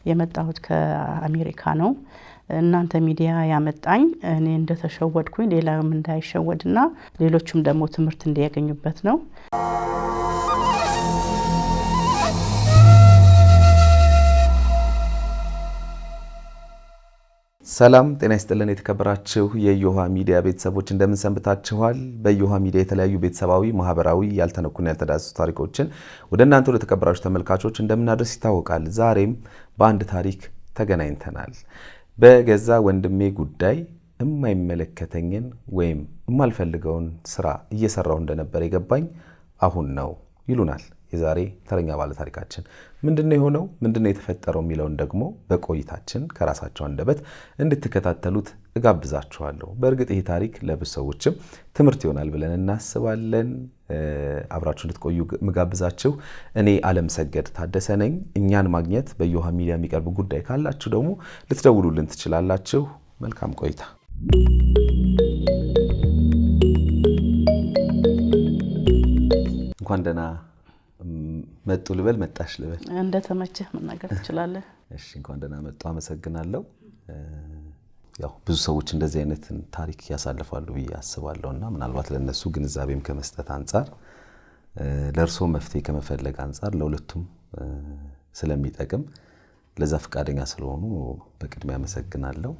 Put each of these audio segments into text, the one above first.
የመጣሁት ከአሜሪካ ነው። እናንተ ሚዲያ ያመጣኝ እኔ እንደተሸወድኩኝ ሌላውም እንዳይሸወድና ሌሎችም ደግሞ ትምህርት እንዲያገኙበት ነው። ሰላም ጤና ይስጥልን የተከበራችሁ የዮሃ ሚዲያ ቤተሰቦች እንደምን ሰንብታችኋል? በዮሃ ሚዲያ የተለያዩ ቤተሰባዊ፣ ማህበራዊ ያልተነኩና ያልተዳሰሱ ታሪኮችን ወደ እናንተ ለተከበራችሁ ተመልካቾች እንደምናደርስ ይታወቃል። ዛሬም በአንድ ታሪክ ተገናኝተናል። በገዛ ወንድሜ ጉዳይ የማይመለከተኝን ወይም የማልፈልገውን ስራ እየሰራው እንደነበር የገባኝ አሁን ነው ይሉናል የዛሬ ተረኛ ባለ ታሪካችን። ምንድነው የሆነው ምንድነው የተፈጠረው የሚለውን ደግሞ በቆይታችን ከራሳቸው አንደበት እንድትከታተሉት እጋብዛችኋለሁ። በእርግጥ ይሄ ታሪክ ለብዙ ሰዎችም ትምህርት ይሆናል ብለን እናስባለን። አብራችሁ እንድትቆዩ ምጋብዛችሁ እኔ ዓለም ሰገድ ታደሰ ነኝ። እኛን ማግኘት በዮሃ ሚዲያ የሚቀርብ ጉዳይ ካላችሁ ደግሞ ልትደውሉልን ትችላላችሁ። መልካም ቆይታ። እንኳን ደህና መጡ ልበል መጣሽ ልበል እንደተመቸህ መናገር ትችላለህ? እሺ እንኳን ደህና መጡ። አመሰግናለሁ። ያው ብዙ ሰዎች እንደዚህ አይነት ታሪክ ያሳልፋሉ ብዬ አስባለሁና ምናልባት ለነሱ ግንዛቤም ከመስጠት አንፃር ለርሶ መፍትሄ ከመፈለግ አንፃር ለሁለቱም ስለሚጠቅም ለዛ ፍቃደኛ ስለሆኑ በቅድሚያ አመሰግናለሁ።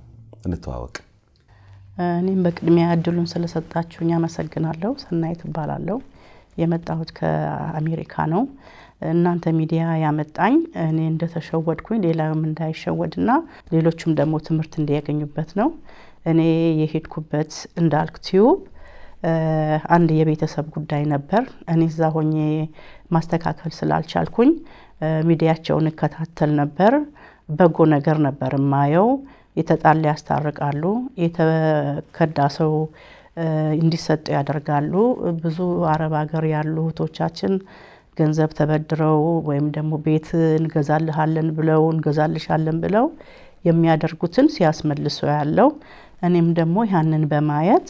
እንተዋወቅ። እኔም በቅድሚያ እድሉን ስለሰጣችሁኝ አመሰግናለሁ። ሰናይት እባላለሁ። የመጣሁት ከአሜሪካ ነው። እናንተ ሚዲያ ያመጣኝ እኔ እንደተሸወድኩኝ ሌላውም እንዳይሸወድና ሌሎችም ደግሞ ትምህርት እንዲያገኙበት ነው። እኔ የሄድኩበት እንዳልክ ቲዩብ አንድ የቤተሰብ ጉዳይ ነበር። እኔ እዛ ሆኜ ማስተካከል ስላልቻልኩኝ ሚዲያቸውን እከታተል ነበር። በጎ ነገር ነበር ማየው። የተጣላ ያስታርቃሉ፣ የተከዳ ሰው እንዲሰጥ ያደርጋሉ። ብዙ አረብ ሀገር ያሉ እህቶቻችን ገንዘብ ተበድረው ወይም ደግሞ ቤት እንገዛልሃለን ብለው እንገዛልሻለን ብለው የሚያደርጉትን ሲያስመልሱ ያለው። እኔም ደግሞ ያንን በማየት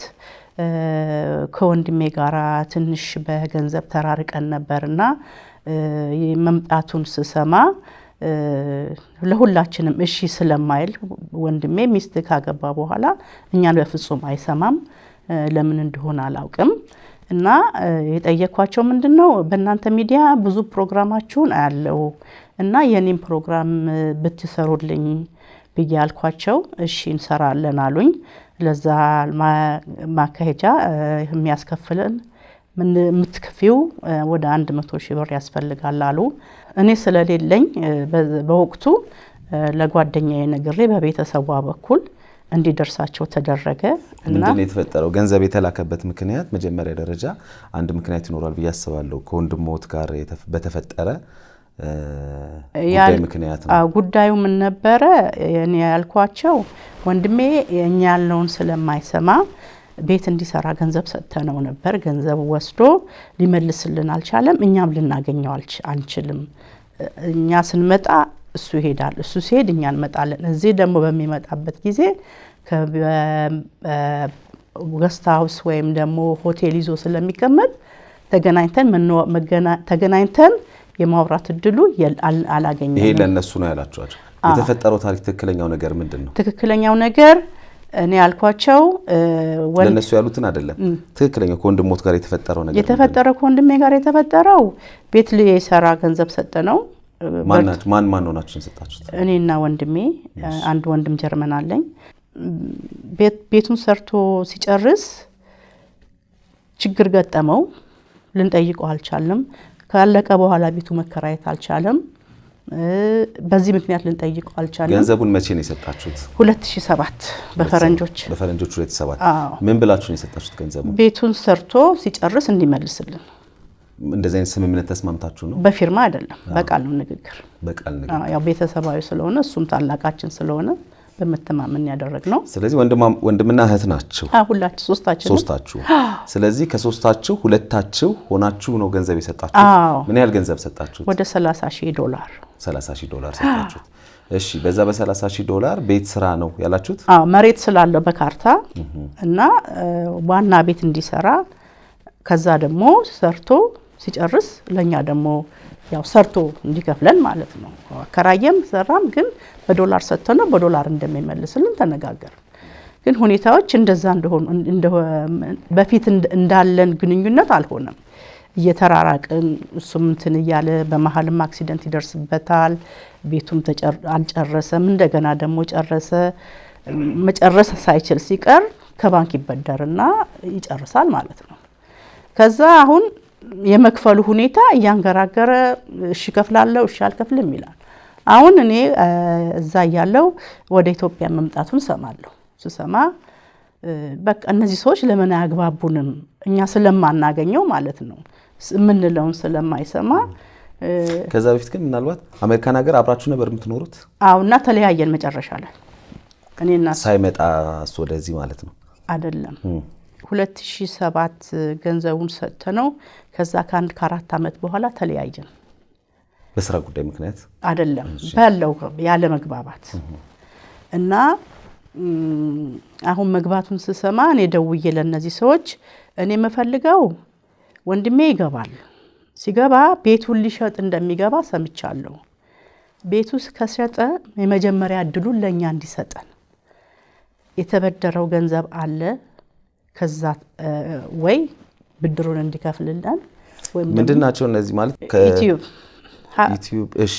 ከወንድሜ ጋራ ትንሽ በገንዘብ ተራርቀን ነበርና መምጣቱን ስሰማ ለሁላችንም እሺ ስለማይል ወንድሜ ሚስት ካገባ በኋላ እኛን በፍጹም አይሰማም። ለምን እንደሆነ አላውቅም። እና የጠየኳቸው ምንድነው በእናንተ ሚዲያ ብዙ ፕሮግራማችሁን አያለው እና የኔን ፕሮግራም ብትሰሩልኝ ብያልኳቸው እሺ እንሰራለን አሉኝ። ለዛ ማካሄጃ የሚያስከፍለን ምትከፊው ወደ 100,000 ብር ያስፈልጋል አሉ። እኔ ስለሌለኝ በወቅቱ ለጓደኛዬ ነግሬ በቤተሰቧ በኩል እንዲደርሳቸው ተደረገ። እና ምንድነው የተፈጠረው? ገንዘብ የተላከበት ምክንያት መጀመሪያ ደረጃ አንድ ምክንያት ይኖራል ብዬ አስባለሁ። ከወንድሞት ጋር በተፈጠረ ጉዳይ ምክንያት ነው። ጉዳዩ ምን ነበረ? እኔ ያልኳቸው ወንድሜ እኛ ያለውን ስለማይሰማ ቤት እንዲሰራ ገንዘብ ሰጥተነው ነበር። ገንዘብ ወስዶ ሊመልስልን አልቻለም። እኛም ልናገኘው አንችልም። እኛ ስንመጣ እሱ ይሄዳል፣ እሱ ሲሄድ እኛ እንመጣለን። እዚህ ደግሞ በሚመጣበት ጊዜ ከገስት ሃውስ ወይም ደግሞ ሆቴል ይዞ ስለሚቀመጥ ተገናኝተን የማውራት እድሉ አላገኘንም። ይሄ ለነሱ ነው ያላችኋቸው? የተፈጠረው ታሪክ ትክክለኛው ነገር ምንድነው? ትክክለኛው ነገር እኔ ያልኳቸው ለነሱ ያሉትን አይደለም። ትክክለኛው ከወንድሞት ጋር የተፈጠረው ነገር የተፈጠረው ከወንድሜ ጋር የተፈጠረው ቤት ሊሰራ ገንዘብ ሰጠነው። ማን ሆናችሁን ሰጣችሁት? እኔና ወንድሜ። አንድ ወንድም ጀርመን አለኝ። ቤቱን ሰርቶ ሲጨርስ ችግር ገጠመው። ልንጠይቀው አልቻለም። ካለቀ በኋላ ቤቱ መከራየት አልቻለም። በዚህ ምክንያት ልንጠይቀው አልቻለም። ገንዘቡን መቼ ነው የሰጣችሁት? 2007 በፈረንጆች 2007። ምን ብላችሁ ነው የሰጣችሁት ገንዘቡን? ቤቱን ሰርቶ ሲጨርስ እንዲመልስልን። እንደዚህ አይነት ስምምነት ተስማምታችሁ ነው? በፊርማ አይደለም፣ በቃል ነው ንግግር። በቃል ንግግር። ያው ቤተሰባዊ ስለሆነ እሱም ታላቃችን ስለሆነ በመተማመን ያደረግነው። ስለዚህ ወንድምና እህት ናችሁ? ሁላችሁ ሶስታችሁ። ስለዚህ ከሶስታችሁ ሁለታችሁ ሆናችሁ ነው ገንዘብ የሰጣችሁ? ምን ያህል ገንዘብ ሰጣችሁ? ወደ $30,000 $30,000 ሰጣችሁት። እሺ በዛ $30,000 ቤት ስራ ነው ያላችሁት? መሬት ስላለው በካርታ እና ዋና ቤት እንዲሰራ ከዛ ደግሞ ሰርቶ ሲጨርስ ለኛ ደግሞ ያው ሰርቶ እንዲከፍለን ማለት ነው። አከራየም ሰራም ግን በዶላር ሰጥተነው በዶላር እንደሚመልስልን ተነጋገር። ግን ሁኔታዎች እንደዛ በፊት እንዳለን ግንኙነት አልሆነም። እየተራራቅን እሱም እንትን እያለ በመሀልም አክሲደንት ይደርስበታል። ቤቱም አልጨረሰም። እንደገና ደግሞ ጨረሰ። መጨረስ ሳይችል ሲቀር ከባንክ ይበደርና ይጨርሳል ማለት ነው። ከዛ አሁን የመክፈሉ ሁኔታ እያንገራገረ እሺ ከፍላለሁ እሺ አልከፍልም ይላል። አሁን እኔ እዛ ያለው ወደ ኢትዮጵያ መምጣቱን ሰማለሁ። ስሰማ በቃ እነዚህ ሰዎች ለምን አያግባቡንም? እኛ ስለማናገኘው ማለት ነው ምንለውን ስለማይሰማ። ከዛ በፊት ግን ምናልባት አሜሪካን ሀገር አብራችሁ ነበር የምትኖሩት? አውና ተለያየን መጨረሻ ላይ እኔና ሳይመጣ እሱ ወደዚህ ማለት ነው አይደለም። 2007 ገንዘቡን ሰጥተነው ከዛ ከ4 አመት በኋላ ተለያየን። በስራ ጉዳይ ምክንያት አይደለም ባለው ያለ መግባባት እና አሁን መግባቱን ስሰማ እኔ ደውዬ ለነዚህ ሰዎች እኔ መፈልገው ወንድሜ ይገባል። ሲገባ ቤቱን ሊሸጥ እንደሚገባ ሰምቻለሁ። ቤቱ ከሸጠ የመጀመሪያ እድሉን ለኛ እንዲሰጠን የተበደረው ገንዘብ አለ ከዛ ወይ ብድሩን እንዲከፍልልን ወይ ምንድናቸው እነዚህ ማለት ከዩቲዩብ እሺ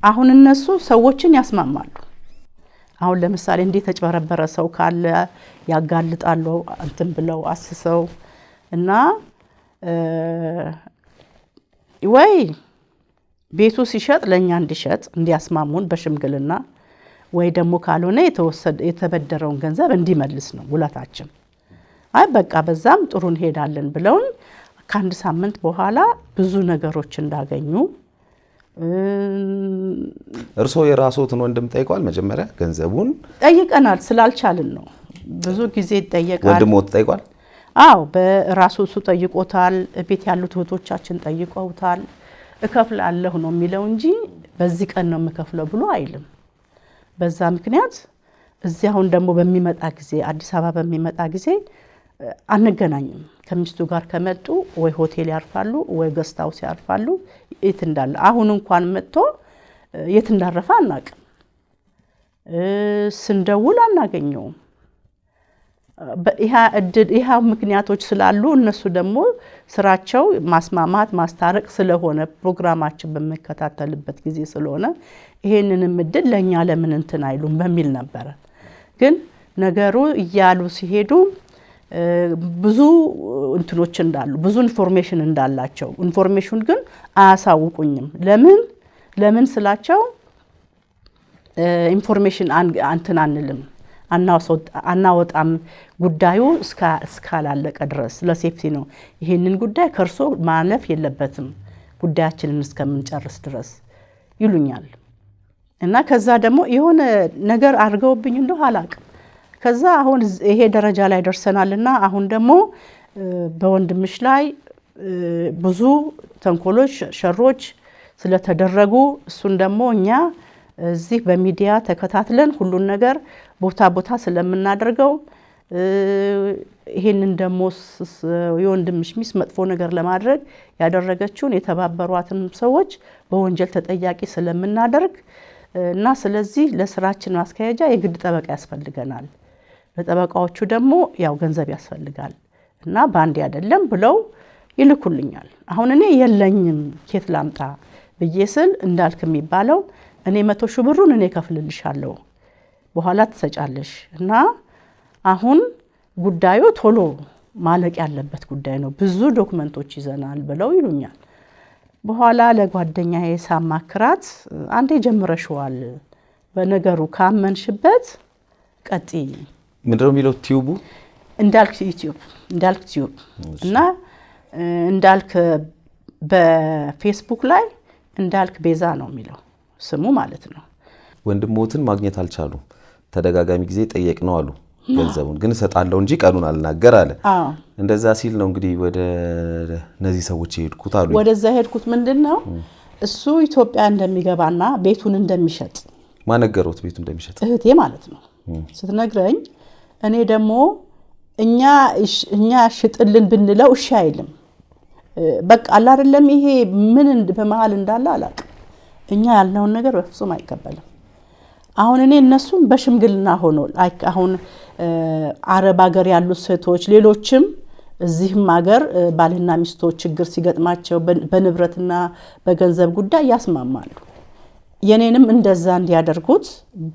አሁን እነሱ ሰዎችን ያስማማሉ። አሁን ለምሳሌ እንዴት ተጨበረበረ ሰው ካለ ያጋልጣሉ እንትን ብለው አስሰው እና ወይ ቤቱ ሲሸጥ ለኛ እንዲሸጥ እንዲያስማሙን በሽምግልና ወይ ደግሞ ካልሆነ የተበደረውን ገንዘብ እንዲመልስ ነው ውለታችን። አይ በቃ በዛም ጥሩ እንሄዳለን ብለውን ከአንድ ሳምንት በኋላ ብዙ ነገሮች እንዳገኙ እርሶ የራስዎትን ወንድም ጠይቀዋል? መጀመሪያ ገንዘቡን ጠይቀናል ስላልቻልን ነው። ብዙ ጊዜ ጠይቀናል። ወንድሞት ጠይቋል? አዎ በራሱ እሱ ጠይቆታል። ቤት ያሉት እህቶቻችን ጠይቀውታል። እከፍላለሁ ነው የሚለው እንጂ በዚህ ቀን ነው የምከፍለው ብሎ አይልም። በዛ ምክንያት እዚህ አሁን ደግሞ በሚመጣ ጊዜ አዲስ አበባ በሚመጣ ጊዜ አንገናኝም። ከሚስቱ ጋር ከመጡ ወይ ሆቴል ያርፋሉ ወይ ገስት ሃውስ ያርፋሉ። የት እንዳለ አሁን እንኳን መጥቶ የት እንዳረፈ አናውቅም። ስንደውል አናገኘውም። ይሄ ምክንያቶች ስላሉ እነሱ ደግሞ ስራቸው ማስማማት ማስታረቅ ስለሆነ ፕሮግራማችን በመከታተልበት ጊዜ ስለሆነ ይሄንንም እድል ለኛ ለምን እንትን አይሉም በሚል ነበር። ግን ነገሩ እያሉ ሲሄዱ ብዙ እንትኖች እንዳሉ ብዙ ኢንፎርሜሽን እንዳላቸው ኢንፎርሜሽን ግን አያሳውቁኝም። ለምን ስላቸው ኢንፎርሜሽን አንትን አንልም አናወጣም ጉዳዩ እስካላለቀ ድረስ ለሴፍቲ ነው። ይሄንን ጉዳይ ከርሶ ማለፍ የለበትም ጉዳያችንን እስከምንጨርስ ድረስ ይሉኛል። እና ከዛ ደግሞ የሆነ ነገር አድርገውብኝ እንደው አላቅም። ከዛ አሁን ይሄ ደረጃ ላይ ደርሰናልና አሁን ደግሞ በወንድምሽ ላይ ብዙ ተንኮሎች ሸሮች ስለተደረጉ እሱን ደግሞ እኛ እዚህ በሚዲያ ተከታትለን ሁሉን ነገር ቦታ ስለምናደርገው ይሄንን ደግሞ የወንድምሽ ሚስ መጥፎ ነገር ለማድረግ ያደረገችውን የተባበሯትን ሰዎች በወንጀል ተጠያቂ ስለምናደርግ እና ስለዚህ ለስራችን ማስካሄጃ የግድ ጠበቃ ያስፈልገናል። ለጠበቃዎቹ ደግሞ ያው ገንዘብ ያስፈልጋል እና ባንዴ አይደለም ብለው ይልኩልኛል። አሁን እኔ የለኝም ኬት ላምጣ በየስል እንዳልክ የሚባለው እኔ 100 ሺህ ብሩን እኔ ከፍልልሻለሁ በኋላ ትሰጫለሽ እና አሁን ጉዳዩ ቶሎ ማለቅ ያለበት ጉዳይ ነው ብዙ ዶክመንቶች ይዘናል ብለው ይሉኛል። በኋላ ለጓደኛዬ ሳማክራት አንዴ ጀምረሽዋል በነገሩ ካመንሽበት ቀጥ ምንድነው የሚለው ቲዩቡ እንዳልክ ዩቲዩብ እንዳልክ ቲዩብ እና እንዳልክ በፌስቡክ ላይ እንዳልክ ቤዛ ነው የሚለው ስሙ ማለት ነው። ወንድሞትን ማግኘት አልቻሉም። ተደጋጋሚ ጊዜ ጠየቅነው አሉ። ገንዘቡን ግን እሰጣለሁ እንጂ ቀኑን አልናገር አለ። እንደዛ ሲል ነው እንግዲህ ወደ እነዚህ ሰዎች ሄድኩት አሉ። ወደዛ ሄድኩት ምንድነው እሱ ኢትዮጵያ እንደሚገባና ቤቱን እንደሚሸጥ ማነገሩት ቤቱን እንደሚሸጥ እህቴ ማለት ነው ስትነግረኝ እኔ ደግሞ እኛ ሽጥልን ብንለው እሺ አይልም። በቃ አላ አይደለም ይሄ ምን በመሃል እንዳለ አላውቅም እኛ ያልነውን ነገር በፍጹም አይቀበልም አሁን እኔ እነሱም በሽምግልና ሆኖ አሁን አረብ ሀገር ያሉ ሴቶች ሌሎችም እዚህም ሀገር ባልና ሚስቶች ችግር ሲገጥማቸው በንብረትና በገንዘብ ጉዳይ ያስማማሉ የኔንም እንደዛ እንዲያደርጉት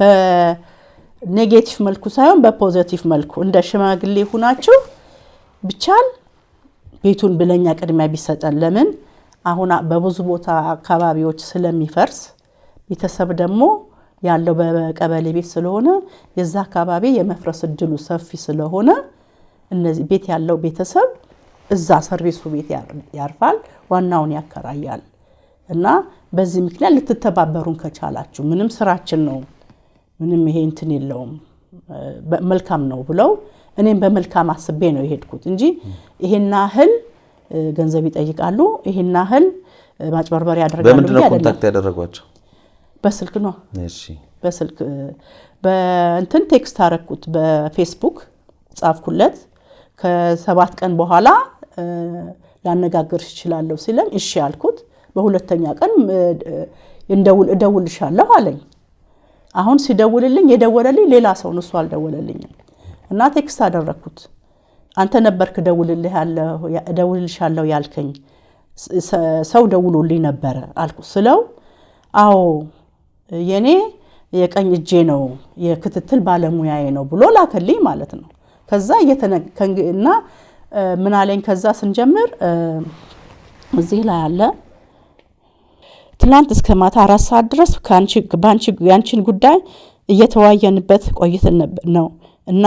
በኔጌቲቭ መልኩ ሳይሆን በፖዚቲቭ መልኩ እንደ ሽማግሌ ሆናችሁ ብቻል ቤቱን ብለኛ ቅድሚያ ቢሰጠን ለምን አሁን በብዙ ቦታ አካባቢዎች ስለሚፈርስ ቤተሰብ ደግሞ ያለው በቀበሌ ቤት ስለሆነ የዛ አካባቢ የመፍረስ እድሉ ሰፊ ስለሆነ እነዚህ ቤት ያለው ቤተሰብ እዛ ሰርቪሱ ቤት ያርፋል ዋናውን ያከራያል እና በዚህ ምክንያት ልትተባበሩን ከቻላችሁ ምንም ስራችን ነው ምንም ይሄ እንትን የለውም መልካም ነው ብለው እኔም በመልካም አስቤ ነው የሄድኩት እንጂ ይሄና ህል ገንዘብ ይጠይቃሉ ይሄና ህል ማጭበርበር ያደርጋሉ በምንድን ነው ኮንታክት ያደረጓቸው በስልክ ነው እሺ በስልክ በእንትን ቴክስት አረኩት በፌስቡክ ጻፍኩለት ከ7 ቀን በኋላ ላነጋግርሽ ይችላልው ሲለኝ እሺ አልኩት በሁለተኛ ቀን እደውልልሻለሁ አለኝ አሁን ሲደውልልኝ የደወለልኝ ሌላ ሰው ነው እሱ አልደወለልኝም እና ቴክስት አደረኩት አንተ ነበርክ እደውልልሻለሁ ያልከኝ ሰው ደውሎልኝ ነበር አልኩ ስለው አዎ የኔ የቀኝ እጄ ነው የክትትል ባለሙያዬ ነው ብሎ ላከልኝ ማለት ነው ከዛ እና ምን አለኝ ከዛ ስንጀምር እዚህ ላይ አለ ትላንት እስከ ማታ 4 ሰዓት ድረስ ያንቺን ጉዳይ እየተዋየንበት ቆይተን ነው እና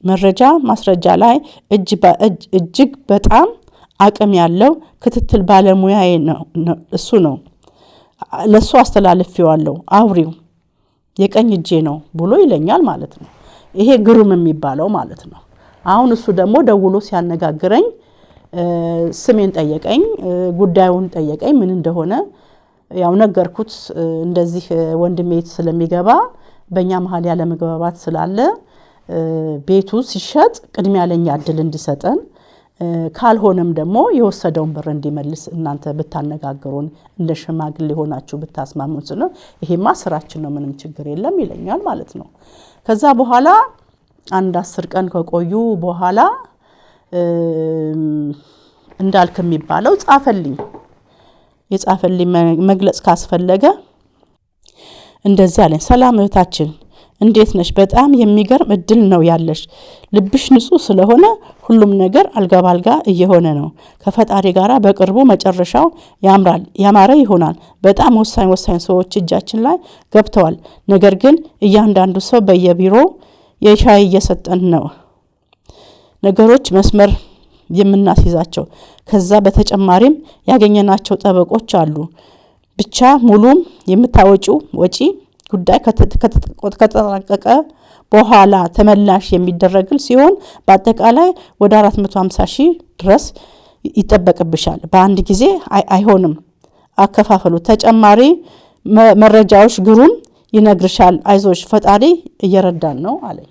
መረጃ ማስረጃ ላይ እጅግ በጣም አቅም ያለው ክትትል ባለሙያዬ ነው እሱ ነው ለሱ አስተላልፌዋለሁ አውሪው የቀኝ እጄ ነው ብሎ ይለኛል ማለት ነው ይሄ ግሩም የሚባለው ማለት ነው አሁን እሱ ደግሞ ደውሎ ሲያነጋግረኝ ስሜን ጠየቀኝ ጉዳዩን ጠየቀኝ ምን እንደሆነ ያው ነገርኩት እንደዚህ ወንድሜ ስለሚገባ በእኛ መሃል ያለ መግባባት ስላለ ቤቱ ሲሸጥ ቅድሚያ ለኛ እድል እንዲሰጠን ካልሆነም ደግሞ የወሰደውን ብር እንዲመልስ እናንተ ብታነጋግሩን እንደ ሽማግሌ ሆናችሁ ብታስማሙን ነው ይሄማ ስራችን ነው ምንም ችግር የለም ይለኛል ማለት ነው ከዛ በኋላ አንድ 10 ቀን ከቆዩ በኋላ እንዳልክ የሚባለው ጻፈልኝ የጻፈልኝ መግለጽ ካስፈለገ እንደዚህ አለኝ ሰላም እህታችን እንዴት ነሽ በጣም የሚገርም እድል ነው ያለሽ ልብሽ ንጹህ ስለሆነ ሁሉም ነገር አልጋባልጋ እየሆነ ነው ከፈጣሪ ጋራ በቅርቡ መጨረሻው ያማረ ይሆናል በጣም ወሳኝ ሰዎች እጃችን ላይ ገብተዋል ነገር ግን እያንዳንዱ ሰው በየቢሮ የሻይ እየሰጠን ነው ነገሮች መስመር የምናስይዛቸው ከዛ በተጨማሪም ያገኘናቸው ጠበቆች አሉ ብቻ ሙሉም የምታወጪው ወጪ ጉዳይ ከተጠናቀቀ በኋላ ተመላሽ የሚደረግል ሲሆን በአጠቃላይ ወደ 450,000 ድረስ ይጠበቅብሻል በአንድ ጊዜ አይሆንም አከፋፈሉ ተጨማሪ መረጃዎች ግሩም ይነግርሻል አይዞሽ ፈጣሪ እየረዳን ነው አለኝ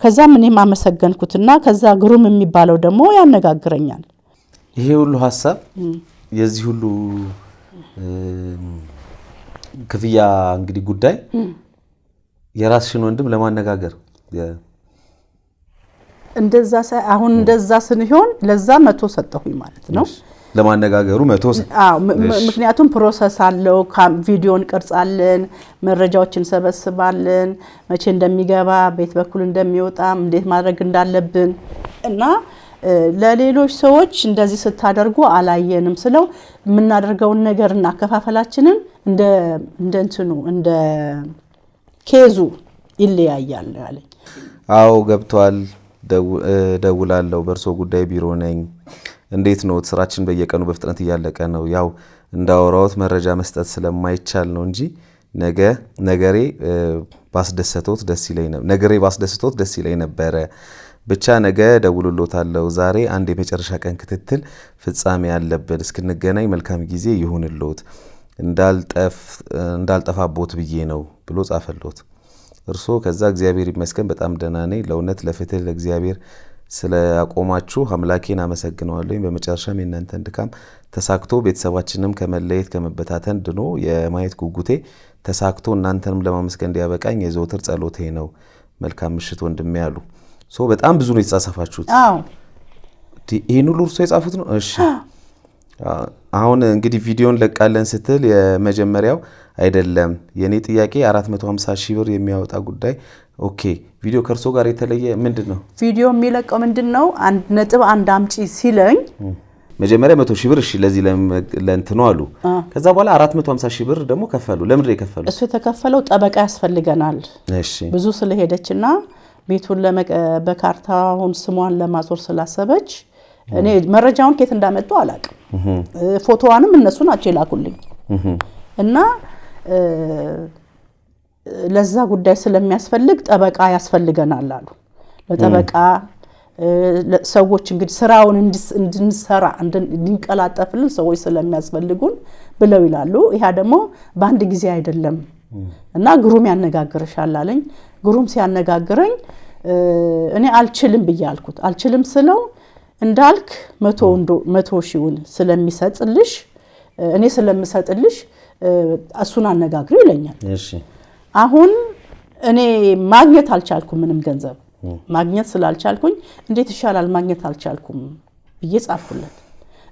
ከዛ ምንም አመሰገንኩትና ከዛ ግሩም የሚባለው ደግሞ ያነጋግረኛል ይሄ ሁሉ ሐሳብ የዚህ ሁሉ ክፍያ እንግዲህ ጉዳይ የራስሽን ወንድም ለማነጋገር እንደዛ ስንሆን ለዛ 100 ሰጠሁኝ ማለት ነው ለማነጋገሩ 100 ምክንያቱም ፕሮሰስ አለው ቪዲዮን ቀርጻለን መረጃዎችን ሰበስባለን መቼ እንደሚገባ ቤት በኩል እንደሚወጣ እንዴት ማድረግ እንዳለብን እና ለሌሎች ሰዎች እንደዚህ ስታደርጉ አላየንም ስለው የምናደርገውን ነገርና ከፋፈላችንን እንደ ኬዙ ይለያያል አለኝ አዎ ገብቷል ደውላለሁ በርሶ ጉዳይ ቢሮ ነኝ እንዴት ነው ስራችን በየቀኑ በፍጥነት እያለቀ ነው ያው እንዳወራውት መረጃ መስጠት ስለማይቻል ነው እንጂ ነገሬ ባስደሰቶት ደስ ይለኝ ነበር ብቻ ነገ ደውሉሎታለሁ ዛሬ አንድ የመጨረሻ ቀን ክትትል ፍጻሜ ያለበት እስክንገናኝ መልካም ጊዜ ይሁንልዎት እንዳልጠፋቦት ብዬ ነው ብሎ ጻፈልዎት እርሶ ከዛ እግዚአብሔር ይመስገን በጣም ደህና ነኝ ለእውነት ለፍትህ ለእግዚአብሔር ስለአቆማችሁ አምላኬን አመሰግናለሁ። በመጨረሻም የእናንተን ድካም ተሳክቶ ቤተሰባችንም ከመለየት ከመበታተን ድኖ የማየት ጉጉቴ ተሳክቶ እናንተንም ለማመስገን እንዲያበቃኝ የዘወትር ጸሎቴ ነው። መልካም ምሽት ወንድሜ ያሉ በጣም ብዙ ነው የተጻጻፋችሁት። ይሄን ሁሉ እርሶ የጻፉት ነው? እሺ አሁን እንግዲህ ቪዲዮን ለቃለን ስትል የመጀመሪያው አይደለም የኔ ጥያቄ 450 ሺህ ብር የሚያወጣ ጉዳይ። ኦኬ ቪዲዮ ከርሶ ጋር የተለየ ምንድነው? ቪዲዮ የሚለቀው ምንድነው 1.1 አምጪ ሲለኝ መጀመሪያ 100 ሺህ ብር እሺ ለዚህ ለእንትኑ አሉ። ከዛ በኋላ 450 ሺህ ብር ደግሞ ከፈሉ። ለምን የከፈሉ? እሱ የተከፈለው ጠበቃ ያስፈልገናል። እሺ ብዙ ስለሄደችና ቤቱን በካርታውን ስሟን ለማዞር ስላሰበች እኔ መረጃውን ከየት እንዳመጡ አላውቅም። ፎቶዋንም እነሱ ናቸው የላኩልኝ እና ለዛ ጉዳይ ስለሚያስፈልግ ጠበቃ ያስፈልገናል አሉ። ለጠበቃ ሰዎች እንግዲህ ስራውን እንድንሰራ እንድንቀላጠፍልን ሰዎች ስለሚያስፈልጉን ብለው ይላሉ። ይሄ ደግሞ በአንድ ጊዜ አይደለም እና ግሩም ያነጋግርሻል አለኝ። ግሩም ሲያነጋግረኝ እኔ አልችልም ብያልኩት። አልችልም ስለው እንዳልክ 100 ሺውን ስለሚሰጥልሽ እኔ ስለምሰጥልሽ እሱን አነጋግሪ ይለኛል። እሺ አሁን እኔ ማግኘት አልቻልኩም። ምንም ገንዘብ ማግኘት ስላልቻልኩኝ እንዴት ይሻላል ማግኘት አልቻልኩም ብዬ ጻፍኩለት።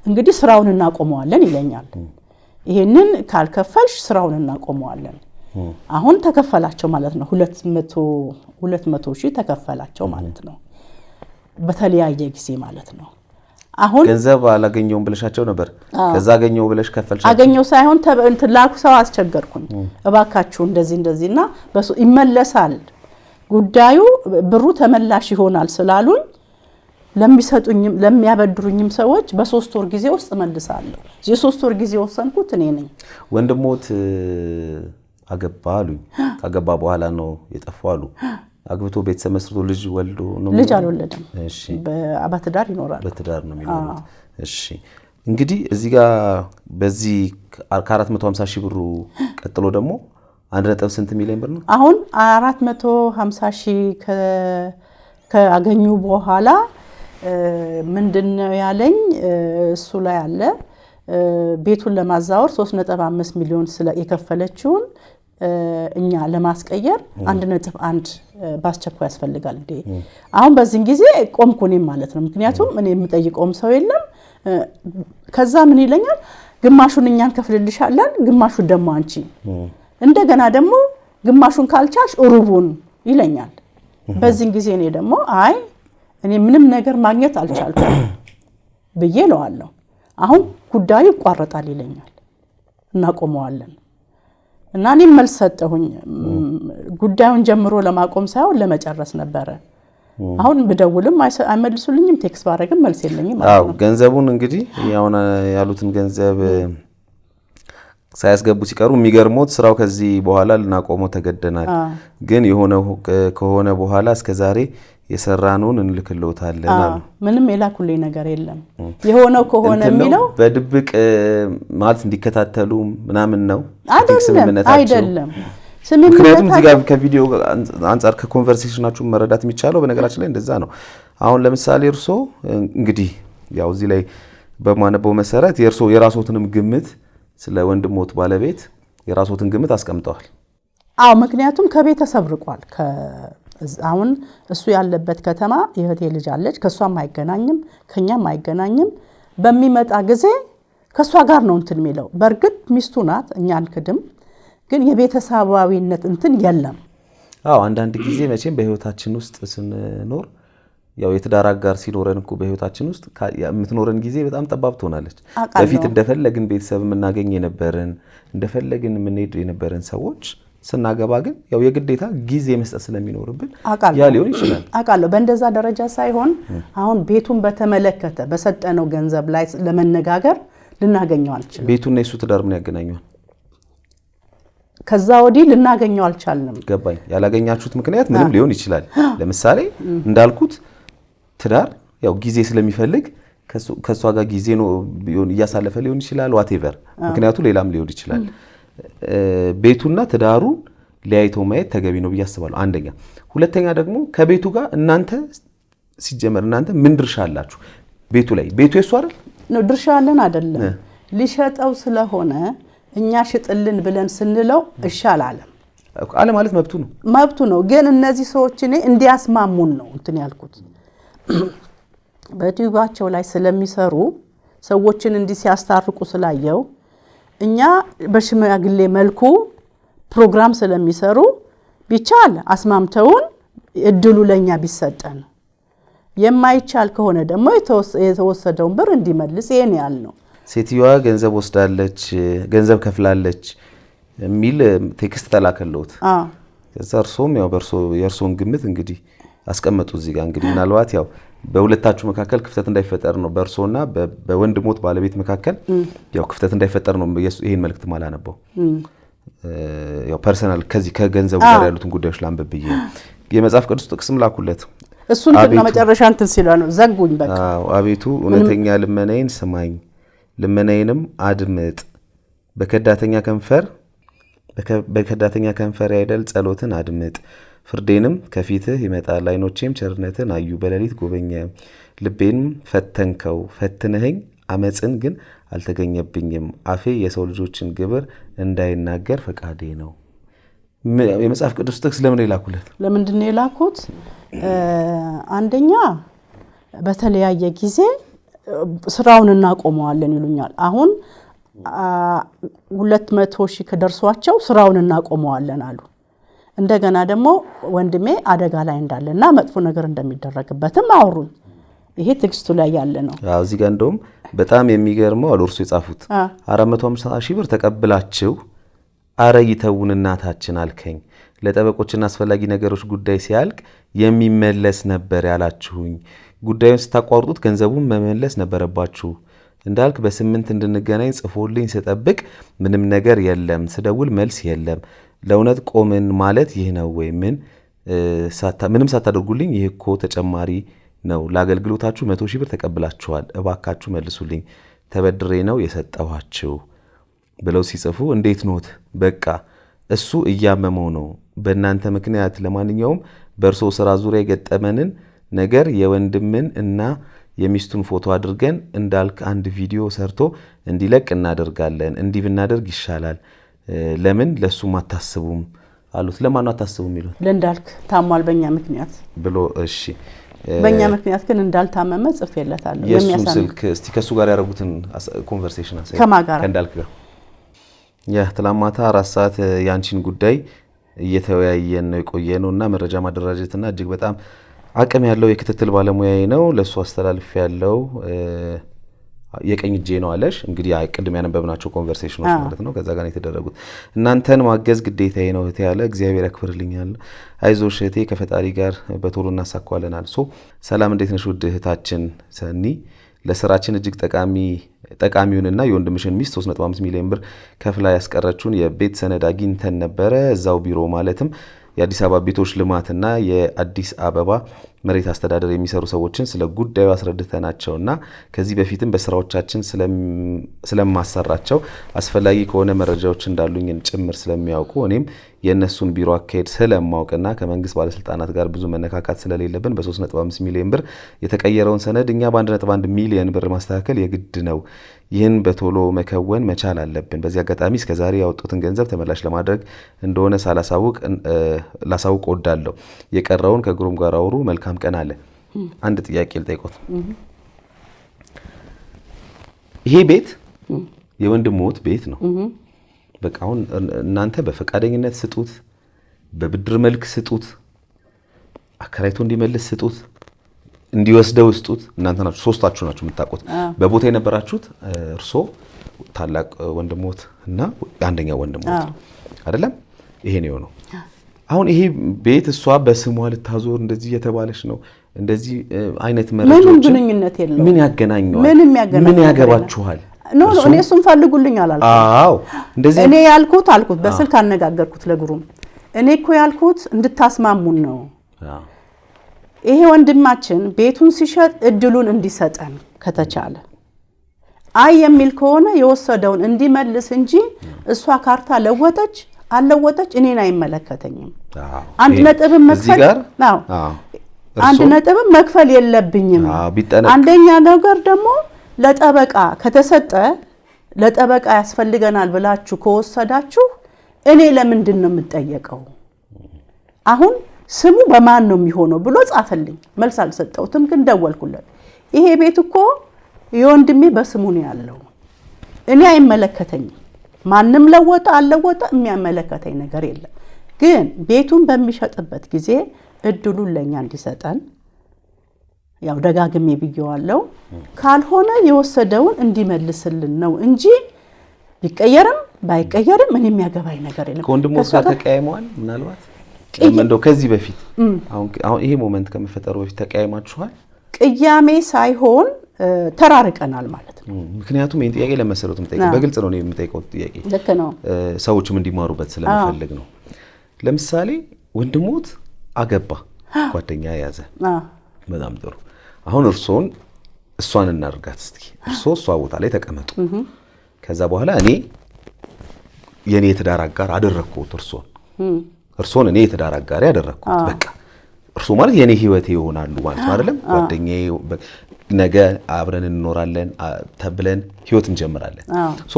እንግዲህ ስራውን እናቆመዋለን ይለኛል። ይሄንን ካልከፈልሽ ስራውን እናቆመዋለን። አሁን ተከፈላቸው ማለት ነው። 200 ሺህ ተከፈላቸው ማለት ነው። በተለያየ ጊዜ ማለት ነው። አሁን ገንዘብ አላገኘውም ብለሻቸው ነበር። ከዛ አገኘው ብለሽ ከፈልሻቸው? አገኘው ሳይሆን ላኩ ሰው አስቸገርኩኝ። እባካችሁ እንደዚህና ይመለሳል ጉዳዩ ብሩ ተመላሽ ይሆናል ስላሉኝ ለሚሰጡኝም ለሚያበድሩኝም ሰዎች በ3 ወር ጊዜ ውስጥ መልሳለሁ። የ3 ወር ጊዜ ወሰንኩት እኔ ነኝ። ወንድሞት አገባ አሉኝ። ካገባ በኋላ ነው የጠፋው አሉ። አግብቶ ቤተሰብ መስርቶ ልጅ ወልዶ ነው? ልጅ አልወለደም። እሺ በትዳር ይኖራል። በትዳር ነው የሚኖሩት። እሺ እንግዲህ እዚህ ጋር በዚህ ከ450 ሺህ ብሩ ቀጥሎ ደግሞ 1 ስንት ሚሊዮን ብር ነው? አሁን 450 ሺህ ከአገኙ በኋላ ምንድነው ያለኝ እሱ ላይ አለ ቤቱን ለማዛወር 3.5 ሚሊዮን የከፈለችውን እኛ ለማስቀየር 1.1 ባስቸኳይ ያስፈልጋል እንዴ። አሁን በዚህ ጊዜ ቆምኩኝ ማለት ነው። ምክንያቱም እኔ የምጠይቀውም ሰው የለም። ከዛ ምን ይለኛል ግማሹን እኛን ከፍልልሻለን ግማሹን ደግሞ አንቺ እንደገና ደግሞ ግማሹን ካልቻልሽ ሩቡን ይለኛል። በዚህ ጊዜ እኔ ደግሞ አይ እኔ ምንም ነገር ማግኘት አልቻልኩም ብዬ ለዋለሁ። አሁን ጉዳዩ ይቋረጣል ይለኛል። እናቆመዋለን እና እኔ መልስ ሰጠሁኝ። ጉዳዩን ጀምሮ ለማቆም ሳይሆን ለመጨረስ ነበረ። አሁን ብደውልም አይመልሱልኝም፣ ቴክስት ባረግም መልስ የለኝም ማለት ነው። ገንዘቡን እንግዲህ ያውና ያሉትን ገንዘብ ሳያስገቡ ሲቀሩ የሚገርሞት ስራው ከዚህ በኋላ ልናቆመው ተገደናል፣ ግን ከሆነ በኋላ እስከዛሬ የሰራነውን እንልክልዎታለን አሉ። ምንም የላኩልኝ ነገር የለም። የሆነው ከሆነ የሚለው በድብቅ ማለት እንዲከታተሉ ምናምን ነው። አይደለም ምክንያቱም እዚህ ጋር ከቪዲዮ አንፃር ከኮንቨርሴሽናችሁ መረዳት የሚቻለው በነገራችን ላይ እንደዛ ነው። አሁን ለምሳሌ እርሶ እንግዲህ ያው እዚህ ላይ በማነበው መሰረት የራስዎትንም ግምት ስለ ወንድሞት ባለቤት የራስዎትን ግምት አስቀምጠዋል። ምክንያቱም ከቤተሰብ ርቋል። አሁን እሱ ያለበት ከተማ የህቴ ልጅ አለች። ከሷም አይገናኝም ከኛም አይገናኝም። በሚመጣ ጊዜ ከሷ ጋር ነው እንትን የሚለው። በርግጥ ሚስቱ ናት፣ እኛን ክድም፣ ግን የቤተሰባዊነት እንትን የለም። አንዳንድ ጊዜ መቼም በህይወታችን ውስጥ ስንኖር ያው የትዳር አጋር ሲኖረን እኮ በህይወታችን ውስጥ የምትኖረን ጊዜ በጣም ጠባብ ትሆናለች። በፊት እንደፈለግን ቤተሰብ የምናገኝ የነበረን እንደፈለግን የምንሄድ የነበረን ሰዎች ስናገባ ግን ያው የግዴታ ጊዜ መስጠት ስለሚኖርብን ያ ሊሆን ይችላል። አቃለሁ በእንደዛ ደረጃ ሳይሆን አሁን ቤቱን በተመለከተ በሰጠነው ገንዘብ ላይ ለመነጋገር ልናገኘው አልቻልንም። ቤቱና የሱ ትዳር ምን ያገናኛል? ከዛ ወዲህ ልናገኘው አልቻልንም። ገባኝ። ያላገኛችሁት ምክንያት ምንም ሊሆን ይችላል። ለምሳሌ እንዳልኩት ትዳር ያው ጊዜ ስለሚፈልግ ከሷ ጋር ጊዜ ነው እያሳለፈ ሊሆን ይችላል። ዋቴቨር ምክንያቱ ሌላም ሊሆን ይችላል። ቤቱና ትዳሩን ሊያይቶ ማየት ተገቢ ነው ብዬ አስባለሁ። አንደኛ። ሁለተኛ ደግሞ ከቤቱ ጋር እናንተ ሲጀመር እናንተ ምን ድርሻ አላችሁ ቤቱ ላይ? ቤቱ የሱ አይደል ነው? ድርሻ አለን አይደለም? ሊሸጠው ስለሆነ እኛ ሽጥልን ብለን ስንለው እሺ አላለም። አለ ማለት መብቱ ነው። ግን እነዚህ ሰዎች እኔ እንዲያስማሙን ነው እንትን ያልኩት። በዩቲዩባቸው ላይ ስለሚሰሩ ሰዎችን እንዲህ ሲያስታርቁ ስላየው እኛ በሽማግሌ መልኩ ፕሮግራም ስለሚሰሩ ቢቻል አስማምተውን እድሉ ለኛ ቢሰጠን፣ የማይቻል ከሆነ ደግሞ የተወሰደውን ብር እንዲመልስ ይሄን ያህል ነው። ሴትዮዋ ገንዘብ ወስዳለች፣ ገንዘብ ከፍላለች የሚል ቴክስት ተላከለውት። ከዛ እርሶም ያው የእርሶን ግምት እንግዲህ አስቀመጡ እዚህ ጋር። እንግዲህ ምናልባት ያው በሁለታችሁ መካከል ክፍተት እንዳይፈጠር ነው፣ በእርሶና በወንድሞት ባለቤት መካከል ያው ክፍተት እንዳይፈጠር ነው ይሄን መልእክት ማላነበው። ያው ፐርሰናል ከዚህ ከገንዘቡ ጋር ያሉትን ጉዳዮች ላንብብዬ የመጽሐፍ ቅዱስ ጥቅስም ላኩለት። እሱን መጨረሻ እንትን ሲሉ ነው ዘጉኝ በቃ። አቤቱ እውነተኛ ልመናዬን ስማኝ፣ ልመናዬንም አድምጥ። በከዳተኛ ከንፈር አይደል ጸሎትን አድምጥ። ፍርዴንም ከፊትህ ይመጣል፣ ዓይኖቼም ቸርነትን አዩ። በሌሊት ጎበኘ፣ ልቤንም ፈተንከው። ፈትነኸኝ አመፅን ግን አልተገኘብኝም። አፌ የሰው ልጆችን ግብር እንዳይናገር ፈቃዴ ነው። የመጽሐፍ ቅዱስ ጥቅስ ለምን ይላኩለት? ለምንድን ነው የላኩት? አንደኛ በተለያየ ጊዜ ስራውን እናቆመዋለን ይሉኛል። አሁን 200,000 ከደርሷቸው ስራውን እናቆመዋለን አሉ። እንደገና ደግሞ ወንድሜ አደጋ ላይ እንዳለና መጥፎ ነገር እንደሚደረግበትም አወሩኝ። ይሄ ቴክስቱ ላይ ያለ ነው። አዎ እዚህ ጋር እንደውም በጣም የሚገርመው አልወርሱ የጻፉት 450,000 ብር ተቀብላችሁ አረ ይተውን እናታችን አልከኝ። ለጠበቆችና አስፈላጊ ነገሮች ጉዳይ ሲያልቅ የሚመለስ ነበር ያላችሁኝ። ጉዳዩን ስታቋርጡት ገንዘቡን መመለስ ነበረባችሁ። እንዳልክ በ8 እንድንገናኝ ጽፎልኝ ስጠብቅ ምንም ነገር የለም፣ ስደውል መልስ የለም። ለእውነት ቆምን ማለት ይህ ነው ወይ? ምንም ሳታደርጉልኝ ይህ እኮ ተጨማሪ ነው። ለአገልግሎታችሁ 100,000 ብር ተቀብላችኋል። እባካችሁ መልሱልኝ፣ ተበድሬ ነው የሰጠኋችሁ ብለው ሲጽፉ እንዴት ኖት? በቃ እሱ እያመመው ነው በእናንተ ምክንያት። ለማንኛውም በእርሶ ስራ ዙሪያ የገጠመንን ነገር የወንድምን እና የሚስቱን ፎቶ አድርገን እንዳልክ አንድ ቪዲዮ ሰርቶ እንዲለቅ እናደርጋለን። እንዲህ ብናደርግ ይሻላል። ለምን ለሱም አታስቡም አሉት። ለማን አታስቡም ይሉት? ለእንዳልክ ታሟል በእኛ ምክንያት ብሎ። እሺ በእኛ ምክንያት ግን እንዳልታመመ ጽፌለታለሁ። የሱን ስልክ እስቲ ከሱ ጋር ያደረጉትን ኮንቨርሴሽን አሳይ። ከእንዳልክ ጋር ትላንት ማታ 4 ሰዓት ያንቺን ጉዳይ እየተወያየን ነው የቆየነውና መረጃ ማደራጀትና እጅግ በጣም አቅም ያለው የክትትል ባለሙያዬ ነው። ለሱ አስተላልፍ ያለው የቀኝ እጄ ነው አለሽ። እንግዲህ ቅድም ያነበብናቸው ኮንቨርሴሽኖች ማለት ነው ከዛ ጋር የተደረጉት። እናንተን ማገዝ ግዴታዬ ነው እህቴ ያለ እግዚአብሔር ያክብርልኛል። አይዞሽ እህቴ ከፈጣሪ ጋር በቶሎ እናሳካዋለናል። ሰላም እንዴት ነሽ ውድ እህታችን ሰኒ? ለስራችን እጅግ ጠቃሚውንና የወንድምሽን ሚስት 3.5 ሚሊዮን ብር ከፍላ ያስቀረችውን የቤት ሰነድ አግኝተን ነበረ። እዛው ቢሮ ማለትም የአዲስ አበባ ቤቶች ልማትና የአዲስ አበባ መሬት አስተዳደር የሚሰሩ ሰዎችን ስለ ጉዳዩ አስረድተናቸውና ከዚህ በፊትም በስራዎቻችን ስለማሰራቸው አስፈላጊ ከሆነ መረጃዎች እንዳሉኝ ጭምር ስለሚያውቁ እኔም የነሱን ቢሮ አካሄድ ስለማውቅና ከመንግስት ባለስልጣናት ጋር ብዙ መነካካት ስለሌለብን በ3.5 ሚሊዮን ብር የተቀየረውን ሰነድ እኛ በ1.1 ሚሊዮን ብር ማስተካከል የግድ ነው። ይህን በቶሎ መከወን መቻል አለብን። በዚህ አጋጣሚ እስከዛሬ ያወጡትን ገንዘብ ተመላሽ ለማድረግ እንደሆነ ላሳውቅ ወዳለሁ። የቀረውን ከግሩም ጋር አውሩ። መልካም ቀን አለ። አንድ ጥያቄ ልጠይቆት። ይሄ ቤት የወንድሞት ቤት ነው። በቃ አሁን እናንተ በፈቃደኝነት ስጡት፣ በብድር መልክ ስጡት፣ አከራይቶ እንዲመልስ ስጡት፣ እንዲወስደው ስጡት። እናንተ ናችሁ፣ ሶስታችሁ ናችሁ የምታውቁት። በቦታ የነበራችሁት እርሶ፣ ታላቅ ወንድሞት እና አንደኛው ወንድሞት አይደለም? ይሄ ነው የሆነው። አሁን ይሄ ቤት እሷ በስሟ ልታዞር እንደዚህ የተባለች ነው። እንደዚህ አይነት መረጃዎች ምንም ግንኙነት የለውም። ምን ያገናኘዋል? ምን ያገባችኋል? ኖ እኔ እሱን ፈልጉልኝ አላልኩም። አዎ እንደዚህ እኔ ያልኩት በስልክ አነጋገርኩት ለግሩም። እኔ እኮ ያልኩት እንድታስማሙን ነው። ይሄ ወንድማችን ቤቱን ሲሸጥ እድሉን እንዲሰጠን ከተቻለ አይ የሚል ከሆነ የወሰደውን እንዲመልስ እንጂ እሷ ካርታ ለወጠች አለወጠች እኔን አይመለከተኝም። አንድ ነጥብ መክፈል ነው። አንድ ነጥብ መክፈል የለብኝም። አንደኛ ነገር ደግሞ ለጠበቃ ከተሰጠ ለጠበቃ ያስፈልገናል ብላችሁ ከወሰዳችሁ እኔ ለምንድን ነው የምጠየቀው? አሁን ስሙ በማን ነው የሚሆነው ብሎ ጻፈልኝ። መልስ አልሰጠውትም፣ ግን ደወልኩለት። ይሄ ቤት እኮ የወንድሜ በስሙ ነው ያለው፣ እኔ አይመለከተኝም። ማንም ለወጣ አልለወጣ የሚያመለከተኝ ነገር የለም። ግን ቤቱን በሚሸጥበት ጊዜ እድሉን ለኛ እንዲሰጠን ያው ደጋግሜ ብየዋለሁ። ካልሆነ የወሰደውን እንዲመልስልን ነው እንጂ ቢቀየርም ባይቀየርም ምን የሚያገባኝ ነገር የለም። ከወንድሞች ጋር ተቀያይመዋል? ምናልባት እንደው ከዚህ በፊት አሁን ይሄ ሞመንት ከመፈጠሩ በፊት ተቀያይማችኋል? ቅያሜ ሳይሆን ተራርቀናል ማለት ነው። ምክንያቱም ይሄን ጥያቄ ለመሰረቱ የምጠይቀው በግልጽ ነው የምጠይቀው ጥያቄ ልክ ነው፣ ሰዎችም እንዲማሩበት ስለምፈልግ ነው። ለምሳሌ ወንድሞት አገባ፣ ጓደኛ ያዘ፣ በጣም ጥሩ። አሁን እሷን እናርጋት እስቲ። እሷ ቦታ ላይ ተቀመጡ። ከዛ በኋላ እኔ የኔ የትዳር አጋር አደረኩት እርሶን እኔ የትዳር አጋር ያደረኩት። በቃ እርሶ ማለት የኔ ህይወቴ ይሆናሉ ማለት ነው አይደለም? ጓደኛዬ፣ ነገ አብረን እንኖራለን ተብለን ህይወት እንጀምራለን።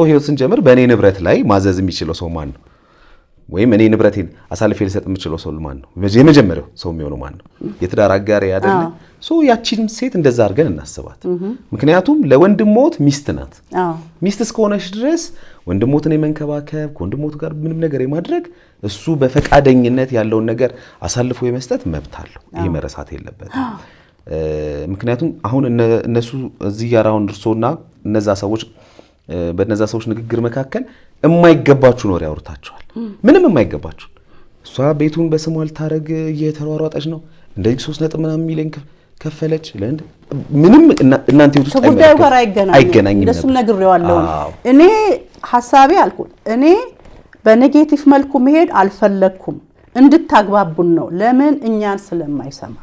ህይወት ስንጀምር በእኔ ንብረት ላይ ማዘዝ የሚችለው ሰው ማን ነው? ወይም እኔ ንብረቴን አሳልፌ ልሰጥ የምችለው ሰው ማን ነው? የመጀመሪያው ሰው የሚሆነው ማን ነው? የትዳር አጋር አይደለ? ያቺንም ሴት እንደዛ አድርገን እናስባት። ምክንያቱም ለወንድሞት ሚስት ናት። ሚስት እስከሆነች ድረስ ወንድሞትን የመንከባከብ ከወንድሞት ጋር ምንም ነገር የማድረግ እሱ በፈቃደኝነት ያለውን ነገር አሳልፎ የመስጠት መብት አለው። ይሄ መረሳት የለበትም። ምክንያቱም አሁን እነሱ እዚህ ጋር አሁን እርሶና በእነዛ ሰዎች ንግግር መካከል የማይገባችሁ ኖር ያወርታቸዋል። ምንም የማይገባችሁ። እሷ ቤቱን በስሟ ልታረግ እየተሯሯጠች ነው፣ እንደዚህ 3 ነጥብ ምናምን ሚሊዮን ከፈለች። ምንም እናንተ ውስጥ ከጉዳዩ ጋር አይገናኝም። እንደሱም ነግሬዋለሁ። እኔ ሐሳቤ አልኩት፣ እኔ በኔጌቲቭ መልኩ መሄድ አልፈለኩም፣ እንድታግባቡን ነው። ለምን እኛን ስለማይሰማ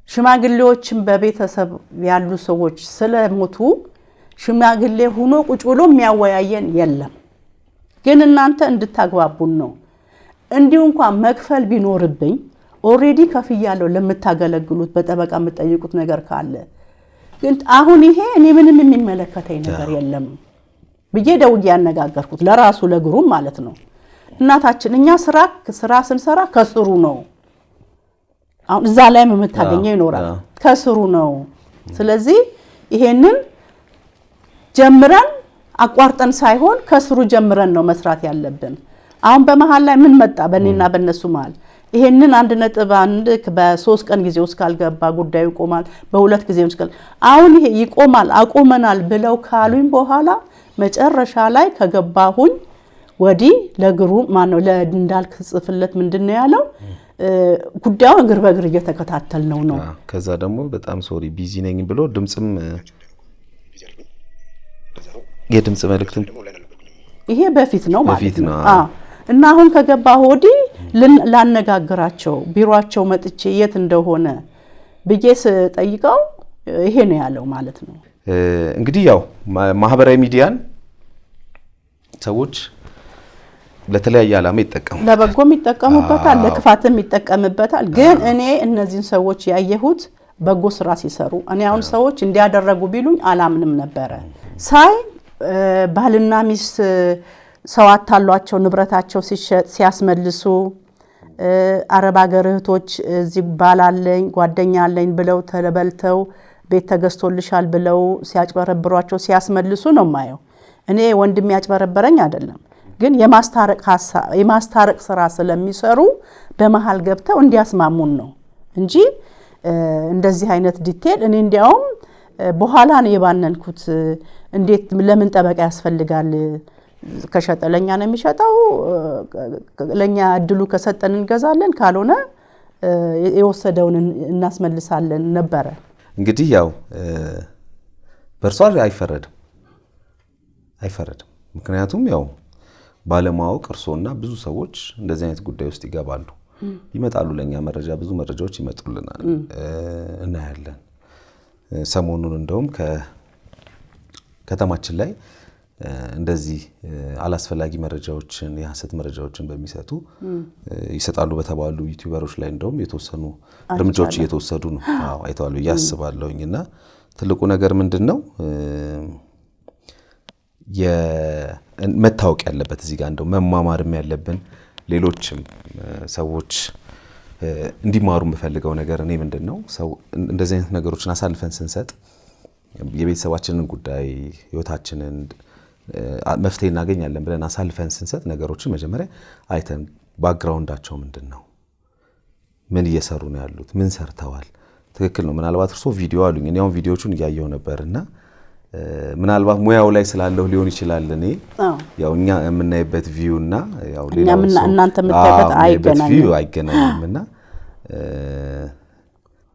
ሽማግሌዎችን በቤተሰብ ያሉ ሰዎች ስለሞቱ ሽማግሌ ሆኖ ቁጭ ብሎ የሚያወያየን የለም። ግን እናንተ እንድታግባቡን ነው። እንዲሁ እንኳን መክፈል ቢኖርብኝ ኦሬዲ ከፍያለሁ ለምታገለግሉት በጠበቃ የምትጠይቁት ነገር ካለ። ግን አሁን ይሄ እኔ ምንም የሚመለከተኝ ነገር የለም ብዬ ደውዬ ያነጋገርኩት ለራሱ ለግሩም ማለት ነው። እናታችን እኛ ስራ ስንሰራ ከስሩ ነው። አሁን እዛ ላይ የምታገኘው ይኖራል፣ ከስሩ ነው። ስለዚህ ይሄንን ጀምረን አቋርጠን ሳይሆን ከስሩ ጀምረን ነው መስራት ያለብን። አሁን በመሃል ላይ ምን መጣ በእኔና በእነሱ መሃል? ይሄንን 1.1 በ3 ቀን ጊዜ ውስጥ ካልገባ ጉዳዩ ይቆማል፣ በ2 ጊዜ ውስጥ አሁን ይሄ ይቆማል አቆመናል ብለው ካሉኝ በኋላ መጨረሻ ላይ ከገባሁኝ ወዲህ ለግሩ ማነው ለእንዳልክ ጽፍለት ምንድነው ያለው? ጉዳዩ እግር በእግር እየተከታተል ነው። ከዛ ደግሞ በጣም ሶሪ ቢዚ ነኝ ብሎ ድምጽም የድምጽ መልእክትም ይሄ በፊት ነው ማለት ነው። እና አሁን ከገባ ወዲህ ላነጋግራቸው ቢሮአቸው መጥቼ የት እንደሆነ ብዬስ ጠይቀው ይሄ ነው ያለው ማለት ነው። እንግዲህ ያው ማህበራዊ ሚዲያን ሰዎች ለተለያየ ዓላማ ይጠቀሙታል። ለበጎም ይጠቀሙበታል፣ ለክፋትም ይጠቀሙበታል። ግን እኔ እነዚህን ሰዎች ያየሁት በጎ ስራ ሲሰሩ፣ እኔ አሁን ሰዎች እንዲያደረጉ ቢሉኝ አላምንም ነበረ። ሳይ ባልና ሚስት ሰው አታሏቸው ንብረታቸው ሲሸጥ ሲያስመልሱ፣ አረብ ሀገር እህቶች እዚህ ባላለኝ ጓደኛ አለኝ ብለው ተበልተው ቤት ተገዝቶልሻል ብለው ሲያጭበረብሯቸው ሲያስመልሱ ነው ማየው። እኔ ወንድም ያጭበረበረኝ አይደለም፣ ግን የማስታረቅ ስራ ስለሚሰሩ በመሃል ገብተው እንዲያስማሙን ነው እንጂ እንደዚህ አይነት ዲቴል እኔ እንዲያውም በኋላ ነው የባነንኩት። እንዴት ለምን ጠበቃ ያስፈልጋል? ከሸጠ ለኛ ነው የሚሸጠው፣ ለኛ እድሉ ከሰጠን እንገዛለን፣ ካልሆነ የወሰደውን እናስመልሳለን ነበረ። እንግዲህ ያው በእርሷ አይፈረድም። ምክንያቱም ያው ባለማወቅ እርሶና ብዙ ሰዎች እንደዚህ አይነት ጉዳይ ውስጥ ይመጣሉ። ለኛ ብዙ መረጃዎች ይመጡልናል፣ እናያለን። ሰሞኑን እንደውም ከተማችን ላይ እንደዚህ አላስፈላጊ መረጃዎችን የሐሰት መረጃዎችን በሚሰጡ ይሰጣሉ በተባሉ ዩቲዩበሮች ላይ እንደውም የተወሰኑ እርምጃዎች እየተወሰዱ ነው። አዎ አይተዋል ያስባለሁኝና ትልቁ ነገር ምንድነው የመታወቅ ያለበት እዚህ ጋር እንደው መማማርም ያለብን ሌሎችም ሰዎች እንዲማሩ የምፈልገው ነገር እኔ ምንድነው ሰው እንደዚህ አይነት ነገሮችን አሳልፈን ስንሰጥ የቤተሰባችንን ጉዳይ ህይወታችንን መፍትሄ እናገኛለን ብለን አሳልፈን ስንሰጥ ነገሮችን መጀመሪያ አይተን ባክግራውንዳቸው ምንድነው ምን እየሰሩ ነው ያሉት ምን ሰርተዋል ትክክል ነው ምናልባት እርሶ ቪዲዮ አሉኝ እኔ አሁን ቪዲዮቹን እያየሁ ነበርና ምናልባት ሙያው ላይ ስላለው ሊሆን ይችላል እኔ ያው እኛ የምናይበት ቪው እና ያው ሌላው እናንተ የምታዩበት አይገናኝምና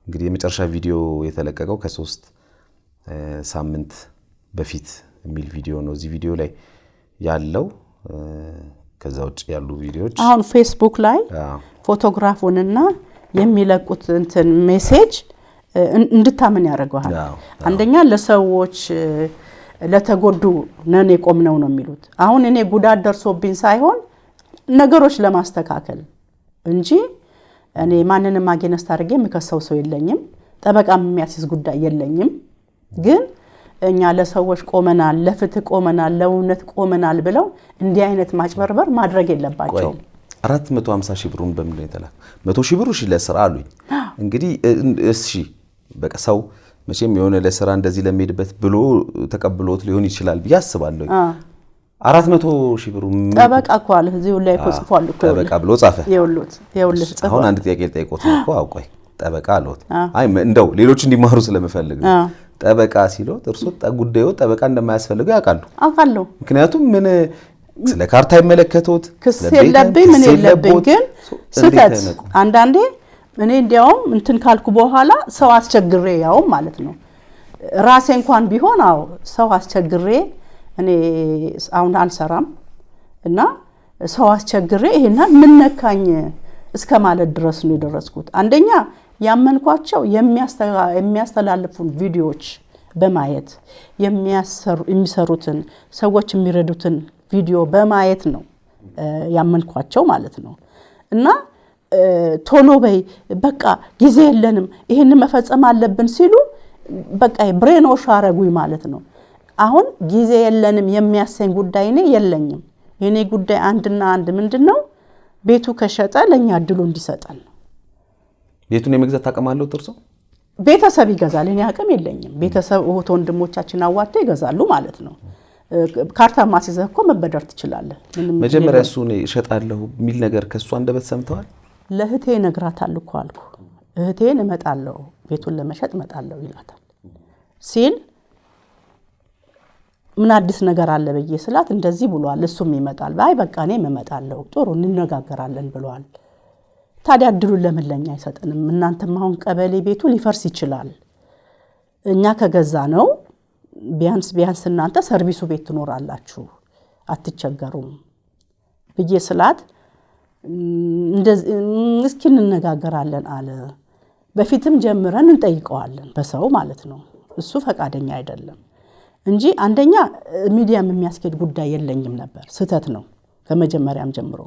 እንግዲህ የመጨረሻ ቪዲዮ የተለቀቀው ከ3 ሳምንት በፊት የሚል ቪዲዮ ነው እዚህ ቪዲዮ ላይ ያለው ከዛ ውጭ ያሉ ቪዲዮዎች አሁን ፌስቡክ ላይ ፎቶግራፉንና የሚለቁት እንትን ሜሴጅ እንድታምን ያደርጋል አንደኛ ለሰዎች ለተጎዱ ነን የቆምነው ነው የሚሉት አሁን እኔ ጉዳት ደርሶብኝ ሳይሆን ነገሮች ለማስተካከል እንጂ እኔ ማንንም አገነስት አድርጌ የምከሰው ሰው የለኝም ጠበቃም የሚያስይዝ ጉዳይ የለኝም ግን እኛ ለሰዎች ቆመናል ለፍትህ ቆመናል ለእውነት ቆመናል ብለው እንዲህ አይነት ማጭበርበር ማድረግ የለባቸው 450 ሺህ ብሩን በምን ላይ ተላክ 100 ሺህ ብሩ ለስራ አሉኝ እንግዲህ እሺ በቃ ሰው መቼም የሆነ ለስራ እንደዚህ ለሚሄድበት ብሎ ተቀብሎት ሊሆን ይችላል ያስባለሁ 400 ሺህ ብሩ ጠበቃ ቋል እዚሁ ላይ ጽፏል እኮ ጠበቃ ብሎ ጻፈ ይኸውልህ ጽፏል አሁን አንድ ጥያቄ ልጠይቆት ነው አውቀይ ጠበቃ አሉት አይ እንደው ሌሎች እንዲማሩ ስለመፈልግ ነው ጠበቃ ሲሎት እርሶ ጉዳዩ ጠበቃ እንደማያስፈልገው ያውቃሉ ምክንያቱም ምን ስለ ካርታ ይመለከቱት ክስ የለብኝ ምን የለብኝ ግን ስህተት አንዳንዴ እኔ እንዲያውም እንትን ካልኩ በኋላ ሰው አስቸግሬ ያው ማለት ነው ራሴ እንኳን ቢሆን አው ሰው አስቸግሬ እኔ አሁን አልሰራም እና ሰው አስቸግሬ ይሄና ምን ነካኝ እስከ ማለት ድረስ ነው የደረስኩት አንደኛ ያመንኳቸው የሚያስተላልፉን ቪዲዮዎች በማየት የሚሰሩትን ሰዎች የሚረዱትን ቪዲዮ በማየት ነው ያመንኳቸው ማለት ነው እና ቶሎ በይ በቃ ጊዜ የለንም ይሄን መፈጸም አለብን ሲሉ በቃ ብሬን ዎሽ አረጉኝ ማለት ነው አሁን ጊዜ የለንም የሚያሰኝ ጉዳይ ነው የለኝም የኔ ጉዳይ አንድና አንድ ምንድነው ቤቱ ከሸጠ ለኛ እድሉ እንዲሰጣል ቤቱን የመግዛት አቅም አለው ጥርሶ ቤተሰብ ይገዛል እኔ አቅም የለኝም ቤተሰብ እህት ወንድሞቻችን አዋጥተው ይገዛሉ ማለት ነው ካርታ ማስይዘህ እኮ መበደር ትችላለህ መጀመሪያ እሱ ነው ይሸጣለሁ ሚል ነገር ከሱ አንደበት ሰምተዋል ለህቴ ነግራታል እኮ አልኩ እህቴን እመጣለሁ ቤቱን ለመሸጥ እመጣለሁ ይላታል ሲል ምን አዲስ ነገር አለ በየስላት እንደዚህ ብሏል እሱም ይመጣል ባይ በቃ እኔ እመጣለሁ ጥሩ እንነጋገራለን ብሏል ታዲያ እድሉን ለምንለኛ አይሰጠንም እናንተም አሁን ቀበሌ ቤቱ ሊፈርስ ይችላል እኛ ከገዛ ነው ቢያንስ እናንተ ሰርቪሱ ቤት ትኖራላችሁ አትቸገሩም በየስላት እንደዚህ እስኪ እንነጋገራለን አለ በፊትም ጀምረን እንጠይቀዋለን በሰው ማለት ነው እሱ ፈቃደኛ አይደለም እንጂ አንደኛ ሚዲያም የሚያስኬድ ጉዳይ የለኝም ነበር ስህተት ነው ከመጀመሪያም ጀምሮ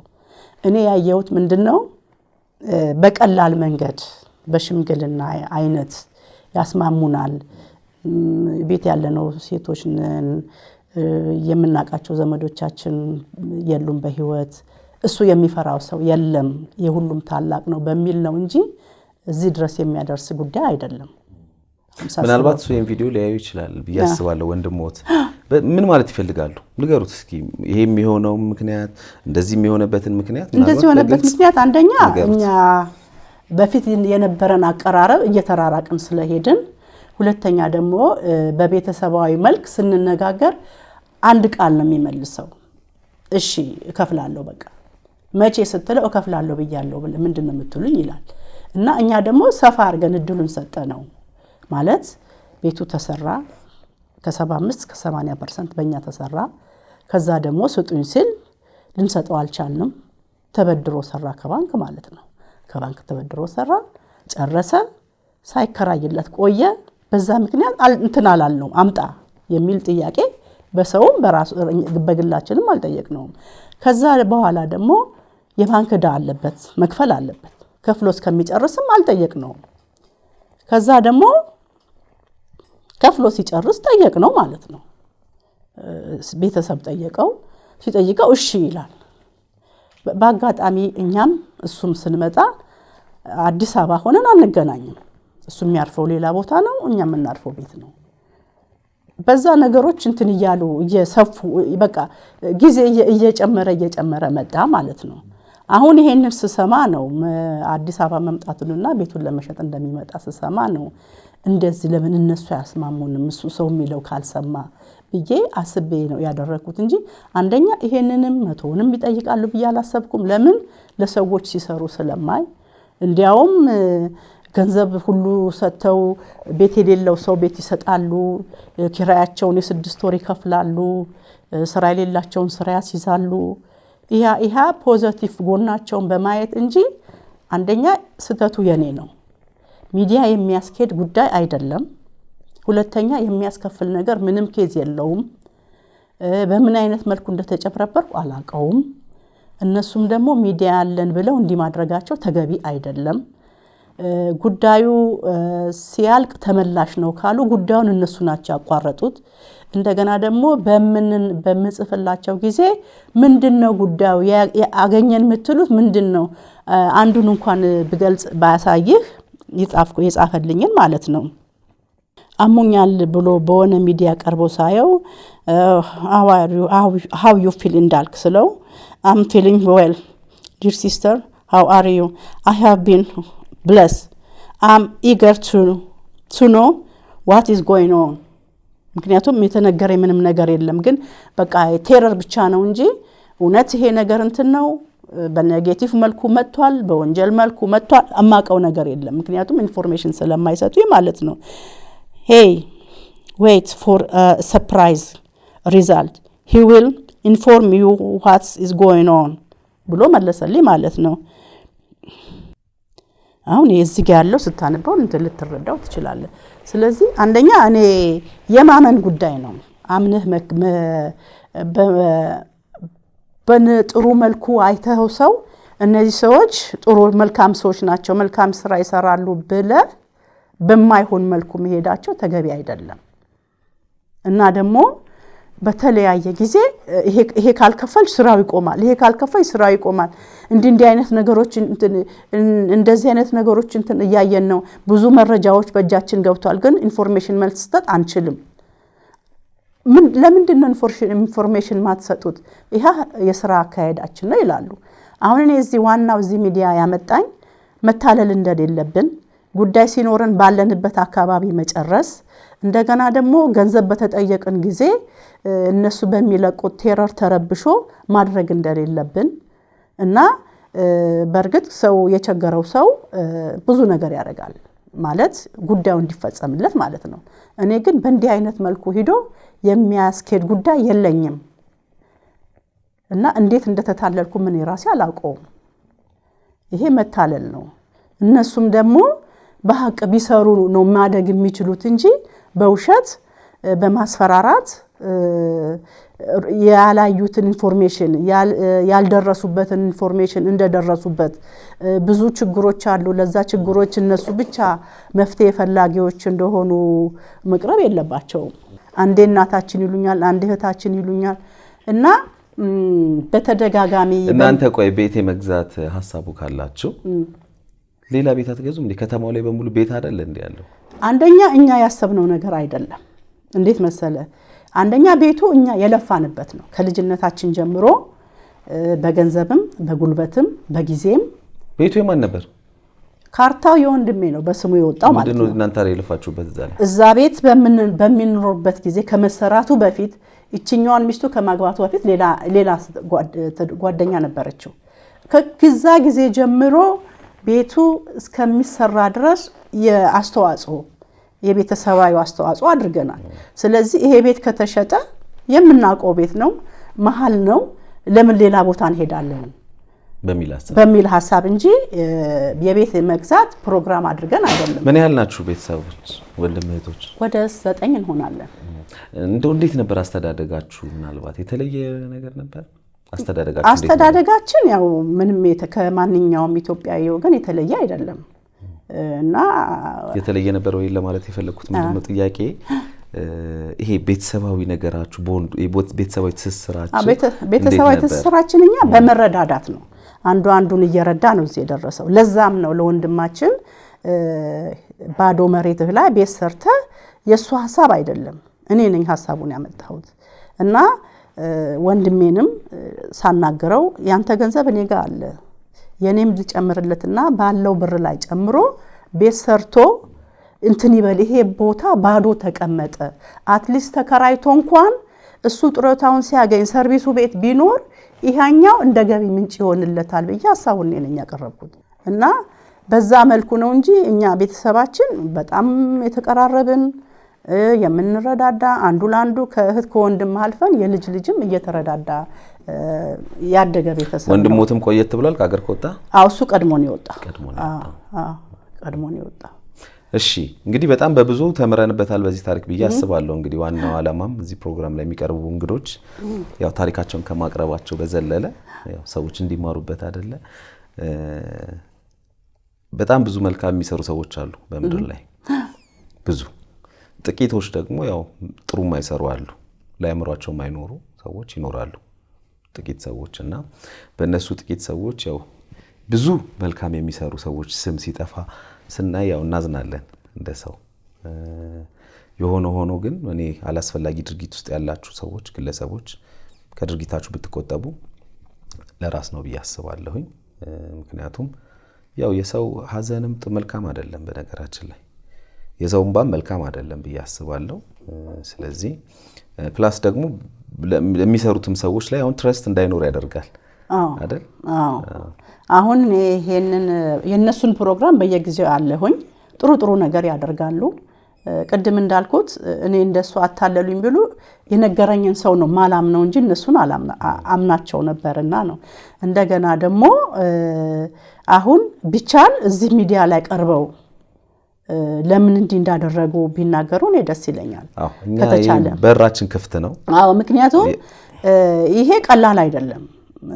እኔ ያየሁት ምንድነው በቀላል መንገድ በሽምግልና አይነት ያስማሙናል ቤት ያለነው ሴቶች የምናቃቸው ዘመዶቻችን የሉም በህይወት እሱ የሚፈራው ሰው የለም የሁሉም ታላቅ ነው በሚል ነው እንጂ እዚህ ድረስ የሚያደርስ ጉዳይ አይደለም ምናልባት እሱ ቪዲዮ ሊያዩ ይችላል በያስባለው ወንድሞት ምን ማለት ይፈልጋሉ ንገሩት እስኪ ይሄ የሚሆነው ምክንያት እንደዚህ የሚሆነበትን ምክንያት እንደዚህ የሆነበት ምክንያት አንደኛ እኛ በፊት የነበረን አቀራረብ እየተራራቅን ስለሄድን ሁለተኛ ደግሞ በቤተሰባዊ መልክ ስንነጋገር አንድ ቃል ነው የሚመልሰው እሺ እከፍላለሁ በቃ መቼ ስትለው እከፍላለሁ በያለው ምንድነው የምትሉኝ ይላል እና እኛ ደግሞ ሰፋ አድርገን እድሉን ሰጠነው ማለት ቤቱ ተሰራ ከ75 እስከ 80% በእኛ ተሰራ ከዛ ደግሞ ስጡኝ ሲል ልንሰጠው አልቻልንም ተበድሮ ሰራ ከባንክ ማለት ነው ከባንክ ተበድሮ ሰራ ጨረሰ ሳይከራይለት ቆየ በዛ ምክንያት እንትን አላልነው አምጣ የሚል ጥያቄ በሰውም በራሱ በግላችንም አልጠየቅነውም። ከዛ በኋላ ደግሞ የባንክ ዕዳ አለበት መክፈል አለበት። ከፍሎ እስከሚጨርስም አልጠየቅነውም። ከዛ ደግሞ ከፍሎ ሲጨርስ ጠየቅነው ማለት ነው። ቤተሰብ ጠየቀው። ሲጠይቀው እሺ ይላል። በአጋጣሚ እኛም እሱም ስንመጣ አዲስ አበባ ሆነን አንገናኝም። እሱ የሚያርፈው ሌላ ቦታ ነው፣ እኛ የምናርፈው ቤት ነው። በዛ ነገሮች እንትን እያሉ እየሰፉ በቃ ጊዜ እየጨመረ መጣ ማለት ነው። አሁን ይሄንን ስሰማ ነው አዲስ አበባ መምጣቱንና ቤቱን ለመሸጥ እንደሚመጣ ስሰማ ነው እንደዚህ ለምን እነሱ ያስማሙንም እሱ ሰው የሚለው ካልሰማ ብዬ አስቤ ነው ያደረኩት እንጂ አንደኛ ይሄንንም መቶውንም ይጠይቃሉ ብዬ አላሰብኩም። ለምን ለሰዎች ሲሰሩ ስለማይ እንዲያውም ገንዘብ ሁሉ ሰጥተው ቤት የሌለው ሰው ቤት ይሰጣሉ፣ ኪራያቸውን የ6 ወር ይከፍላሉ፣ ስራ የሌላቸውን ስራ ያስይዛሉ። ይሄ ፖዚቲቭ ጎናቸውን በማየት እንጂ አንደኛ ስተቱ የኔ ነው። ሚዲያ የሚያስኬድ ጉዳይ አይደለም። ሁለተኛ የሚያስከፍል ነገር ምንም ኬዝ የለውም። በምን አይነት መልኩ እንደተጨበረበርኩ አላቀውም። እነሱም ደግሞ ሚዲያ ያለን ብለው እንዲማድረጋቸው ተገቢ አይደለም። ጉዳዩ ሲያልቅ ተመላሽ ነው ካሉ ጉዳዩን እነሱ ናቸው ያቋረጡት። እንደገና ደግሞ በምጽፍላቸው ጊዜ ምንድነው ጉዳዩ ያገኘን የምትሉት ምንድነው? አንዱን እንኳን ብገልጽ ባያሳይህ የጻፈልኝን ማለት ነው። አሞኛል ብሎ በሆነ ሚዲያ ቀርቦ ሳየው how you feel እንዳልክ ስለው I'm feeling well dear sister, how are you? I have been blessed. I'm eager to know what is going on. ምክንያቱም የተነገረ ምንም ነገር የለም፣ ግን በቃ ቴረር ብቻ ነው እንጂ እውነት ይሄ ነገር እንትን ነው በኔጌቲቭ መልኩ መጥቷል፣ በወንጀል መልኩ መጥቷል አማቀው ነገር የለም። ምክንያቱም ኢንፎርሜሽን ስለማይሰጡ ማለት ነው። Hey, wait for a surprise result. He will inform you what is going on ብሎ መለሰልኝ ማለት ነው። አሁን እዚህ ጋር ያለው ስታነበው እንትን ልትረዳው ትችላለህ። ስለዚህ አንደኛ እኔ የማመን ጉዳይ ነው። አምነህ በጥሩ መልኩ አይተው ሰው እነዚህ ሰዎች ጥሩ መልካም ሰዎች ናቸው፣ መልካም ስራ ይሰራሉ ብለ በማይሆን መልኩ መሄዳቸው ተገቢ አይደለም። እና ደግሞ በተለያየ ጊዜ ይሄ ካልከፈልሽ ስራው ይቆማል፣ ይሄ ካልከፈል ስራው ይቆማል። እንዲህ አይነት ነገሮች እንደዚህ አይነት ነገሮች እያየን ነው። ብዙ መረጃዎች በእጃችን ገብቷል፣ ግን ኢንፎርሜሽን መስጠት አንችልም። ለምንድን ነው ኢንፎርሜሽን ማትሰጡት? ይሄ የሥራ አካሄዳችን ነው ይላሉ። አሁን እኔ ዋናው እዚህ ሚዲያ ያመጣኝ መታለል እንደሌለብን ጉዳይ ሲኖርን ባለንበት አካባቢ መጨረስ፣ እንደገና ደግሞ ገንዘብ በተጠየቅን ጊዜ እነሱ በሚለቁት ቴረር ተረብሾ ማድረግ እንደሌለብን እና በርግጥ ሰው የቸገረው ሰው ብዙ ነገር ያደርጋል ማለት ጉዳዩ እንዲፈጸምለት ማለት ነው። እኔ ግን በእንዲህ አይነት መልኩ ሄዶ የሚያስኬድ ጉዳይ የለኝም እና እንዴት እንደተታለልኩ ምን ራሴ አላውቀውም። ይሄ መታለል ነው። እነሱም ደግሞ በሐቅ ቢሰሩ ነው ማደግ የሚችሉት እንጂ በውሸት በማስፈራራት ያላዩትን ኢንፎርሜሽን ያልደረሱበትን ኢንፎርሜሽን እንደደረሱበት ብዙ ችግሮች አሉ። ለዛ ችግሮች እነሱ ብቻ መፍትሄ ፈላጊዎች እንደሆኑ መቅረብ የለባቸውም። አንዴ እናታችን ይሉኛል፣ አንዴ እህታችን ይሉኛል እና በተደጋጋሚ እናንተ ቆይ ቤት የመግዛት ሐሳቡ ካላችሁ ሌላ ቤት አትገዙም እንዴ? ከተማው ላይ በሙሉ ቤት አይደል እንዴ ያለው? አንደኛ እኛ ያሰብነው ነገር አይደለም። እንዴት መሰለ? አንደኛ ቤቱ እኛ የለፋንበት ነው ከልጅነታችን ጀምሮ በገንዘብም በጉልበትም በጊዜም። ቤቱ የማን ነበር? ካርታው የወንድሜ ነው በስሙ የወጣው ማለት ነው። እናንተ ላይ ለፋችሁበት እዛ ቤት በሚኖርበት ጊዜ ከመሰራቱ በፊት እቺኛዋን ሚስቱ ከማግባቱ በፊት ሌላ ጓደኛ ነበረችው። ከዛ ጊዜ ጀምሮ ቤቱ እስከሚሰራ ድረስ የቤተሰባዊ አስተዋጽኦ አድርገናል። ስለዚህ ይሄ ቤት ከተሸጠ የምናውቀው ቤት ነው፣ መሃል ነው። ለምን ሌላ ቦታ እንሄዳለን? በሚል ሐሳብ እንጂ የቤት መግዛት ፕሮግራም አድርገን አይደለም። ምን ያህል ናችሁ ቤተሰቦች ወንድም እህቶች? ወደ 9 እንሆናለን። እንደው እንዴት ነበር አስተዳደጋችሁ? ምናልባት የተለየ ነገር ነበር አስተዳደጋችን? ያው ምንም ከማንኛውም ኢትዮጵያዊ ወገን የተለየ አይደለም እና የተለየ ነበር ወይ ለማለት የፈለኩት ምንድነው ጥያቄ ይሄ ቤተሰባዊ ነገራችሁ ቤተሰባዊ ትስስራችን እኛ በመረዳዳት ነው። አንዱን እየረዳ ነው እዚህ የደረሰው። ለዛም ነው ለወንድማችን ባዶ መሬት ላይ ቤት ሰርተ የሱ ሐሳብ አይደለም እኔ ነኝ ሐሳቡን ያመጣሁት እና ወንድሜንም ሳናገረው ያንተ ገንዘብ እኔ ጋር አለ የኔም ልጨምርለትና ባለው ብር ላይ ጨምሮ ቤት ሰርቶ እንትን ይበል ይሄ ቦታ ባዶ ተቀመጠ አትሊስት ተከራይቶ እንኳን እሱ ጥሮታውን ሲያገኝ ሰርቪሱ ቤት ቢኖር ይሄኛው እንደ ገቢ ምንጭ ይሆንለታል ብዬ ሐሳቡን ነኝ ያቀረብኩት እና በዛ መልኩ ነው እንጂ እኛ ቤተሰባችን በጣም የተቀራረብን የምንረዳዳ አንዱ ለአንዱ ከእህት ከወንድም አልፈን የልጅ ልጅም እየተረዳዳ ያደገ ቤተሰብ። ወንድሞትም ቆየት ብሏል ከአገር ከወጣ? አዎ እሱ ቀድሞ ነው የወጣ። እሺ እንግዲህ በጣም በብዙ ተምረንበታል በዚህ ታሪክ ብዬ አስባለሁ። እንግዲህ ዋናው ዓላማም እዚህ ፕሮግራም ላይ የሚቀርቡ እንግዶች ያው ታሪካቸውን ከማቅረባቸው በዘለለ ያው ሰዎች እንዲማሩበት አይደለ። በጣም ብዙ መልካም የሚሰሩ ሰዎች አሉ በመድር ላይ ብዙ፣ ጥቂቶች ደግሞ ያው ጥሩ የማይሰሩ አሉ፣ ለአእምሯቸው የማይኖሩ ሰዎች ይኖራሉ ጥቂት ሰዎች እና በእነሱ ጥቂት ሰዎች ያው ብዙ መልካም የሚሰሩ ሰዎች ስም ሲጠፋ ስናይ ያው እናዝናለን እንደ ሰው። ሆኖ ግን እኔ አላስፈላጊ ድርጊት ውስጥ ያላችሁ ሰዎች ግለሰቦች ከድርጊታችሁ ብትቆጠቡ ለራስ ነው ብዬ አስባለሁኝ። ምክንያቱም ያው የሰው ሐዘንም መልካም አይደለም፣ በነገራችን ላይ የሰው እንባም መልካም አይደለም ብዬ አስባለሁ። ስለዚህ ፕላስ ደግሞ የሚሰሩትም ሰዎች ላይ አሁን ትረስት እንዳይኖር ያደርጋል አይደል? አሁን ይሄንን የነሱን ፕሮግራም በየጊዜው አለሁኝ ጥሩ ነገር ያደርጋሉ። ቅድም እንዳልኩት እኔ እንደሱ አታለሉኝ ብሉ የነገረኝን ሰው ነው ማላም ነው እንጂ እነሱን አምናቸው ነበርና ነው። እንደገና ደግሞ አሁን ቢቻል እዚህ ሚዲያ ላይ ቀርበው ለምን እንዲ እንዳደረጉ ቢናገሩ ነው ደስ ይለኛል። ከተቻለ በራችን ክፍት ነው። ምክንያቱም ይሄ ቀላል አይደለም።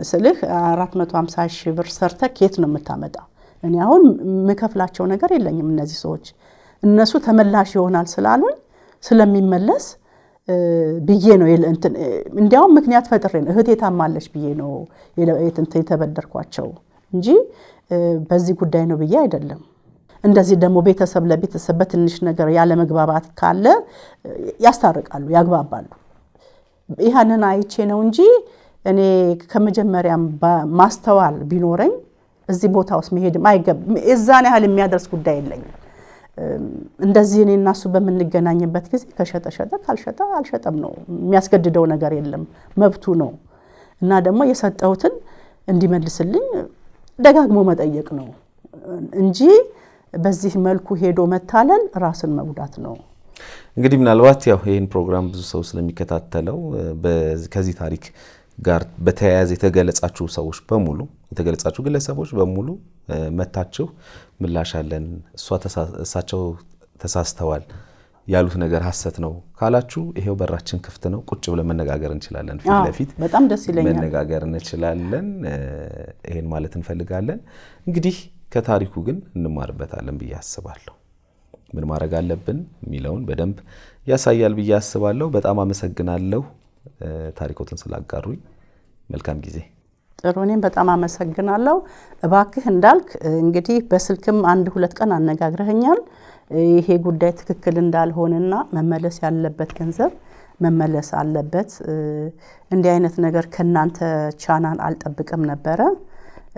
ስልህ 450 ሺህ ብር ሰርተ ኬት ነው የምታመጣው? እኔ አሁን ምከፍላቸው ነገር የለኝም። እነዚህ ሰዎች እነሱ ተመላሽ ይሆናል ስላሉኝ ስለሚመለስ ብዬ ነው እንዲያውም ምክንያት ፈጥሬ ነው እህቴ ታማለች ብዬ ነው የተበደርኳቸው እንጂ በዚህ ጉዳይ ነው ብዬ አይደለም። እንደዚህ ደግሞ ቤተሰብ ለቤተሰብ በትንሽ ነገር ያለ መግባባት ካለ ያስታርቃሉ፣ ያግባባሉ። ይሄንን አይቼ ነው እንጂ እኔ ከመጀመሪያም ማስተዋል ቢኖረኝ እዚህ ቦታ ውስጥ መሄድም አይገባም። እዛን ያህል የሚያደርስ ጉዳይ የለኝም። እንደዚህ እኔና እሱ በምንገናኝበት ጊዜ ከሸጠ ካልሸጠ አልሸጠም ነው፣ የሚያስገድደው ነገር የለም፣ መብቱ ነው። እና ደግሞ የሰጠሁትን እንዲመልስልኝ ደጋግሞ መጠየቅ ነው እንጂ በዚህ መልኩ ሄዶ መታለል ራስን መጉዳት ነው። እንግዲህ ምናልባት ያው ይሄን ፕሮግራም ብዙ ሰው ስለሚከታተለው ከዚህ ታሪክ ጋር በተያያዘ የተገለጻችሁ ሰዎች በሙሉ የተገለጻችሁ ግለሰቦች በሙሉ መታችሁ ምላሻለን እሳቸው ተሳስተዋል ያሉት ነገር ሐሰት ነው ካላችሁ ይሄው በራችን ክፍት ነው። ቁጭ ብለን መነጋገር እንችላለን። ፊት ለፊት በጣም ደስ ይለኛል መነጋገር እንችላለን። ይሄን ማለት እንፈልጋለን። እንግዲህ ከታሪኩ ግን እንማርበታለን ብዬ አስባለሁ። ምን ማድረግ አለብን የሚለውን በደንብ ያሳያል ብዬ አስባለሁ። በጣም አመሰግናለሁ ታሪኮትን ስላጋሩኝ። መልካም ጊዜ። ጥሩ፣ እኔም በጣም አመሰግናለሁ። እባክህ እንዳልክ እንግዲህ በስልክም 1-2 ቀን አነጋግረኸኛል። ይሄ ጉዳይ ትክክል እንዳልሆነና መመለስ ያለበት ገንዘብ መመለስ አለበት። እንዲህ አይነት ነገር ከናንተ ቻናል አልጠብቅም ነበረ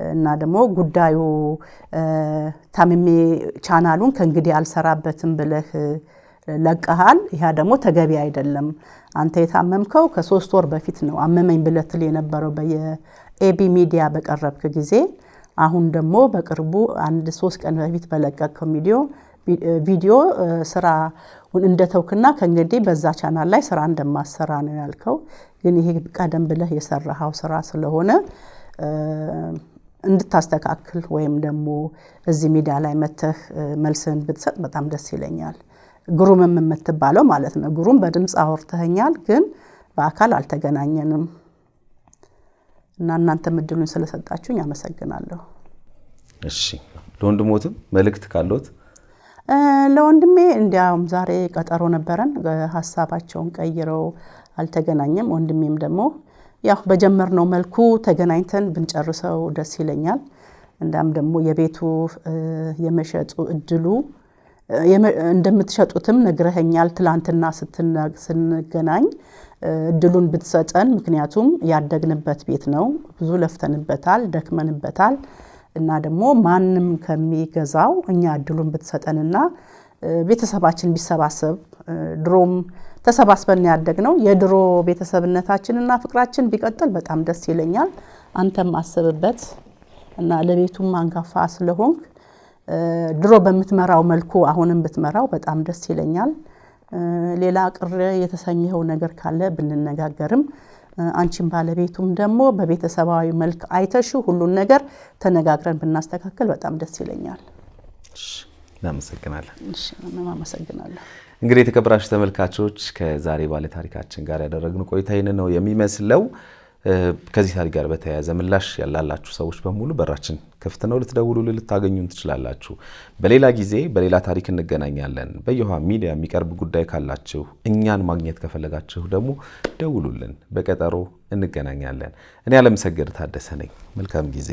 እና ደግሞ ጉዳዩ ታምሜ ቻናሉን ከእንግዲህ አልሰራበትም ብለህ ለቀሃል። ይሄ ደግሞ ተገቢ አይደለም። አንተ የታመምከው ከ3 ወር በፊት ነው አመመኝ ብለትል የነበረው በኤቢ ሚዲያ በቀረብክ ጊዜ። አሁን ደግሞ በቅርቡ 1-3 ቀን በፊት በለቀቅከው ቪዲዮ ስራ እንደተውክና ከእንግዲህ በዛ ቻናል ላይ ስራ እንደማሰራ ነው ያልከው። ግን ይሄ ቀደም ብለህ የሰራሃው ስራ ስለሆነ እንድታስተካክል ወይም ደግሞ እዚህ ሚዲያ ላይ መተህ መልስን ብትሰጥ በጣም ደስ ይለኛል። ግሩምም የምትባለው ማለት ነው። ግሩም በድምጽ አወርተኛል ግን በአካል አልተገናኘንም እና እናንተ ምድሉን ስለሰጣችሁኝ አመሰግናለሁ። እሺ ለወንድሞትም መልእክት ካሎት? ለወንድሜ እንዲያውም ዛሬ ቀጠሮ ነበረን ሐሳባቸውን ቀይረው አልተገናኘም። ወንድሜም ደግሞ ያው በጀመርነው መልኩ ተገናኝተን ብንጨርሰው ደስ ይለኛል። እንዳም ደግሞ የቤቱ የመሸጡ እድሉ እንደምትሸጡትም ነግረኸኛል ትላንትና ስንገናኝ እድሉን ብትሰጠን ምክንያቱም ያደግንበት ቤት ነው። ብዙ ለፍተንበታል ደክመንበታል እና ደግሞ ማንም ከሚገዛው እኛ እድሉን ብትሰጠንና ቤተሰባችን ቢሰባሰብ ድሮም ተሰባስበን ያደግነው የድሮ ቤተሰብነታችንና ፍቅራችን ቢቀጥል በጣም ደስ ይለኛል። አንተም አስብበት እና ለቤቱም አንጋፋ ስለሆንክ ድሮ በመትመራው መልኩ አሁንም ብትመራው በጣም ደስ ይለኛል። ሌላ ቅር የተሰኘው ነገር ካለ ብንነጋገርም አንቺም ባለቤቱም ደግሞ በቤተሰባዊ መልክ አይተሹ ሁሉን ነገር ተነጋግረን ብናስተካክል በጣም ደስ ይለኛል። እሺ እናመሰግናለን። እሺ እናመሰግናለን። እንግዲህ የተከበራችሁ ተመልካቾች ከዛሬ ባለ ታሪካችን ጋር ያደረግነው ቆይታ ይሄን ነው የሚመስለው። ከዚህ ታሪክ ጋር በተያያዘ ምላሽ ያላላችሁ ሰዎች በሙሉ በራችን ክፍት ነው። ልትደውሉልን ልታገኙን ትችላላችሁ። በሌላ ጊዜ በሌላ ታሪክ እንገናኛለን። በየውሃ ሚዲያ የሚቀርብ ጉዳይ ካላችሁ እኛን ማግኘት ከፈለጋችሁ ደግሞ ደውሉልን። በቀጠሮ እንገናኛለን። እኔ አለምሰገድ ታደሰ ነኝ። መልካም ጊዜ